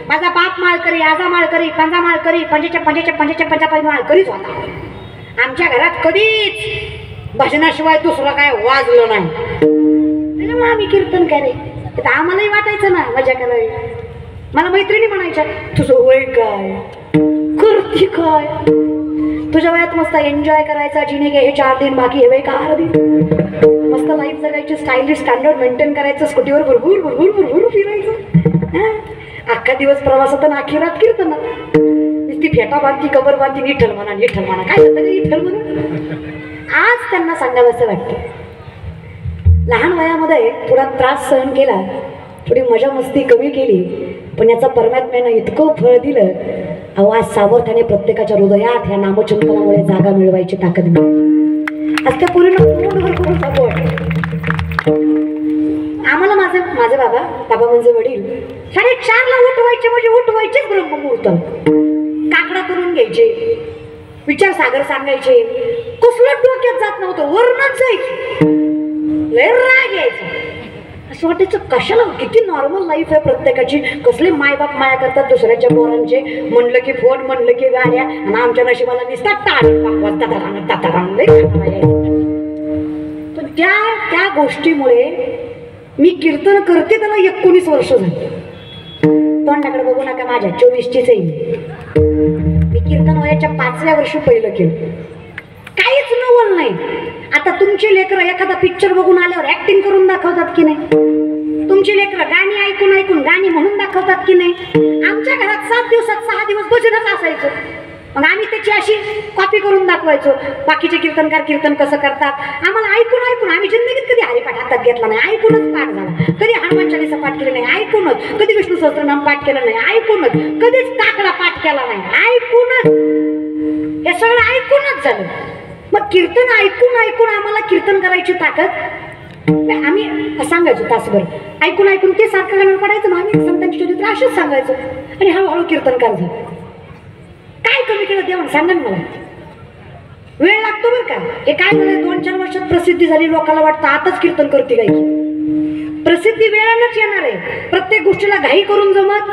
माझा बाप माळकरी, आजा माळकरी, पंजा माळकरी, पंजाच्या माळकरीच होता. आमच्या घरात कधीच भजनाशिवाय दुसरं काय वाजलं नाही. त्याच्यामुळे आम्ही कीर्तन करे. तर आम्हालाही वाटायचं ना मजा करावी. मला मैत्रिणी म्हणायच्या, तुझं वय काय, करती काय, तुझ्या वयात मस्त एन्जॉय करायचा, जिने हे 4 दिन बाकी हे वय का 8 दिन, मस्त लाईफ जगायची, स्टायलिश स्टँडर्ड मेंटेन करायचं, स्कूटीवर भरपूर भरपूर भरपूर फिरायचं. अख्खा दिवस प्रवासात आणि अख्खी रात कीर्तनात. ती फेटा बांधती, कबर बांधती, विठ्ठल म्हणा विठ्ठल म्हणा. काय होतं विठ्ठल म्हणून. आज त्यांना सांगावंसं वाटतं, लहान वयामध्ये थोडा त्रास सहन केला, थोडी मजा मस्ती कमी केली, पण याचा परमात्म्यानं इतकं फळ दिलं. आवाज सामर्थ्याने प्रत्येकाच्या हृदयात ह्या नामचिंतनामुळे जागा मिळवायची ताकद मिळते. आज त्या पूर्ण सपोर्ट. आम्हाला माझे बाबा म्हणजे वडील 4:30ला उठवायचे, म्हणजे उठवायचेच ब्रह्ममुहूर्त. काकडा करून घ्यायचे, विचार सागर सांगायचे, कसलं डोक्यात जात नव्हतं, वरनच जायचं, लय राग यायचा. असं वाटायचं कशाला, किती नॉर्मल लाईफ आहे प्रत्येकाची, कसले मायबाप माया करतात दुसऱ्याच्या पोरांचे. म्हणलं की फोन, म्हणलं की गाड्या, आणि आमच्या नशिबाला निसतात टाळ पण त्या गोष्टीमुळे मी कीर्तन करते त्याला 19 वर्ष झाली. तोंडाकडे बघू नका माझ्या, 24चीच आहे मी. कीर्तन वयाच्या 5व्या वर्षी पहिलं केलं. काहीच नवल नाही. आता तुमची लेकरं एखादा पिक्चर बघून आल्यावर ऍक्टिंग करून दाखवतात की नाही? तुमची लेकरं गाणी ऐकून ऐकून गाणी म्हणून दाखवतात की नाही? आमच्या घरात 7 दिवसात 6 दिवस भजनच असायचं. मग आम्ही त्याची अशी कॉपी करून दाखवायचो. बाकीचे कीर्तनकार कीर्तन कसं करतात आम्हाला ऐकून ऐकून. आम्ही जिंदगीत कधी हरिपाठ हातात घेतला नाही, ऐकूनच पाठ झाला. कधी हनुमान चालीसा पाठ केली नाही, ऐकूनच. कधी विष्णू सहस्त्रनाम पाठ केलं नाही, ऐकूनच. कधीच टाकला पाठ केला नाही, ऐकूनच. हे सगळं ऐकूनच झालं. मग कीर्तन ऐकून ऐकून आम्हाला कीर्तन करायची ताकद. आम्ही सांगायचो तासभर ऐकून ऐकून ते सारखं गाणं पडायचं. मग आम्ही संतांची चरित्र असेच सांगायचो आणि हळूहळू कीर्तनकार झालं. काय कमी केलं देवण सांगा ना मला. वेळ लागतो बरं का. हे काय झालं, 2-4 वर्षात प्रसिद्धी झाली. लोकांना वाटतं आताच कीर्तन करते गायची. प्रसिद्धी वेळानंच येणार आहे. प्रत्येक गोष्टीला घाई करून जमत.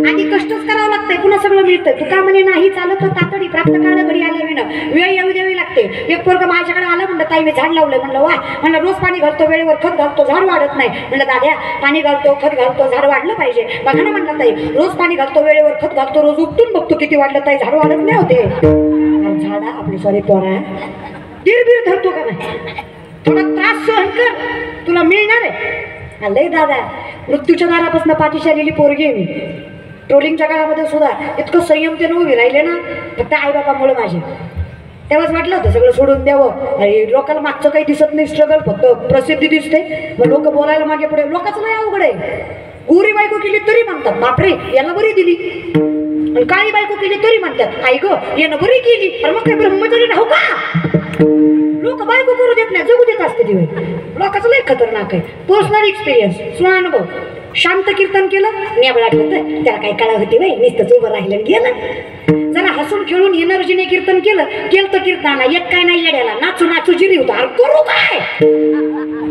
आधी कष्टच करावं लागतंय, पुन्हा सगळं मिळतंय. तुका म्हणे नाही चालत तर तातडी प्राप्त करणं घडी आल्या विणं. वेळ येऊ द्यावी लागते. एक पोरग माझ्याकडे आलं, म्हणलं ताई मी झाड लावलंय. म्हणलं वा. म्हणलं रोज पाणी घालतो, वेळेवर खत घालतो, झाड वाढत नाही. म्हणलं दाद्या पाणी घालतो, खत घालतो, झाड वाढलं पाहिजे. बघा ना म्हणलं ताई, रोज पाणी घालतो, वेळेवर खत घालतो, रोज उपटून बघतो किती वाढलं ताई, झाड वाढत नाही होते. झाडा आपली सॉरी पोरा बीर धरतो का नाही. थोडा त्रास सहन कर, तुला मिळणार आहे. लय दादा मृत्यूच्या दारापासून पाठीशी आलेली पोरगी आहे मी. ट्रोलिंगच्या काळामध्ये सुद्धा इतकं संयमतेनं उभी राहिले ना, फक्त आईबापामुळे माझे. तेव्हाच वाटलं होतं सगळं सोडून द्यावं. अरे लोकांना मागचं काही दिसत नाही, स्ट्रगल फक्त प्रसिद्धी दिसते. मग लोक बोलायला मागे पुढे. लोकांचं नाही अवघड आहे. गोरी बायको केली तरी म्हणतात बापरे याला बरी दिली, काळी बायको केली तरी म्हणतात आई गो यानं बरी केली. अरे मग काय ब्रह्मचारी राहू का. लोक बायको करू देत नाही, जगू देत असते दिवे. लोकांचं लय खतरनाक आहे. पर्सनल एक्सपिरियन्स, स्वानुभव. शांत कीर्तन केलं, नेबळा ठेवतं, त्याला काही कळा होती बाई, नुसतंच उभं राहिलं आणि गेलं. जरा हसून खेळून एनर्जीने कीर्तन केलं तर कीर्तनाला येत काय नाही, येड्याला नाचू नाचू जिरी होता. अरे करू काय,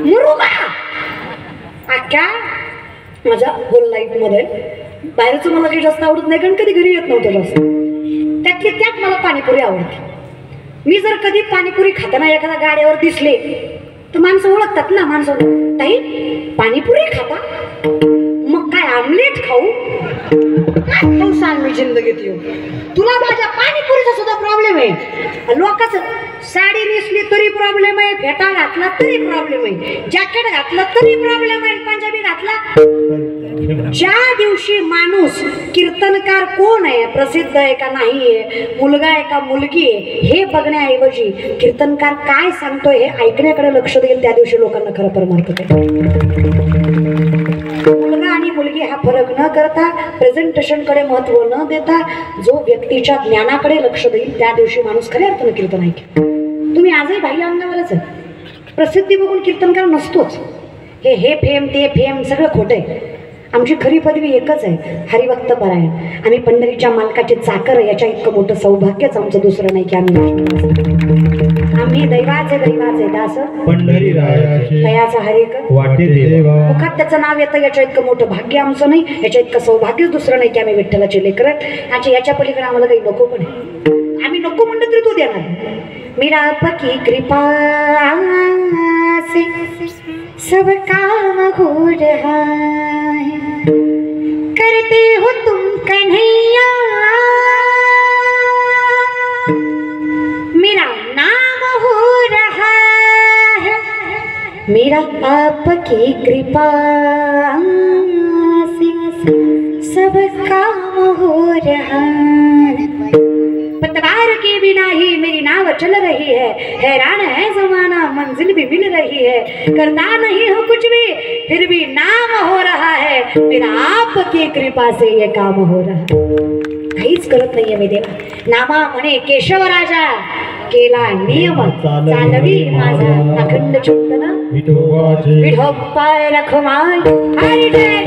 मरू का? अख्ख्या माझ्या होल लाईफ मध्ये बाहेरचं मला काही जास्त आवडत नाही, कारण कधी घरी येत नव्हतं जास्त. त्यातली त्यात मला पाणीपुरी आवडते. मी जर कधी पाणीपुरी खाताना एखाद्या गाड्यावर दिसले तर माणसं ओळखतात ना, माणसं ताई पाणीपुरी खाता, मग काय आमलेट खाऊ, काय खाऊ सांग मी जिंदगीत येऊ. तुला माझ्या पाणीपुरीचा सुद्धा प्रॉब्लेम आहे. लोकांचं साडी नेसली तरी प्रॉब्लेम आहे, फेटा घातला तरी प्रॉब्लेम आहे, जॅकेट घातलं तरी प्रॉब्लेम आहे, पंजाबी घातला. ज्या दिवशी माणूस कीर्तनकार कोण आहे, प्रसिद्ध आहे का नाही आहे, मुलगा आहे का मुलगी आहे, हे बघण्याऐवजी कीर्तनकार काय सांगतोय हे ऐकण्याकडे लक्ष देईल, त्या दिवशी लोकांना खरं परमार्थ मुलगा आणि मुलगी हा फरक न करता, प्रेझेंटेशनकडे महत्व न देता, जो व्यक्तीच्या ज्ञानाकडे लक्ष देईल त्या दिवशी माणूस खऱ्या अर्थानं कीर्तन ऐकेल. तुम्ही आजही बाह्य अंगावरच आहे. प्रसिद्धी बघून कीर्तनकार नसतोच. हे फेम ते फेम सगळं खोटं आहे. आमची खरी पदवी एकच आहे, हरिभक्त परायण. आम्ही पंढरीच्या मालकाचे चाकर, याच्या इतकं मोठं सौभाग्यच आमचं दुसरं नाही की आम्ही दैवाचे दास पंढरी दयाचा हरिक वाटे देवा. मुखात त्याचं नाव येतं, याच्या इतकं मोठं भाग्य आमचं नाही, याच्या इतकं सौभाग्यच दुसरं नाही की आम्ही विठ्ठलाचे लेकर. याच्या पलीकडे आम्हाला काही नको पण आहे. आम्ही नको म्हणलं तरी तू देणार. मेरा पकी कृपा से सब काम हो रहा है, करते हो तुम कन्हैया, मेरा नाम हो रहा है, मेरा आपकी कृपा से सब काम हो रहा है. पतवार के बिना ही मेरी नाव चल रही है, हैरान है जमाना मंजिल भी मिल रही है, करता नहीं हो कुछ भी फिर भी नाम हो रहा है, मेरा आपकी कृपा से ये काम हो रहा है. काहीच करत नाहीये मी देवा. नामा म्हणे केशव राजा, केला नियम चालवी माझा अखंड चिंतन, विठोबा रखुमाई. हरी जय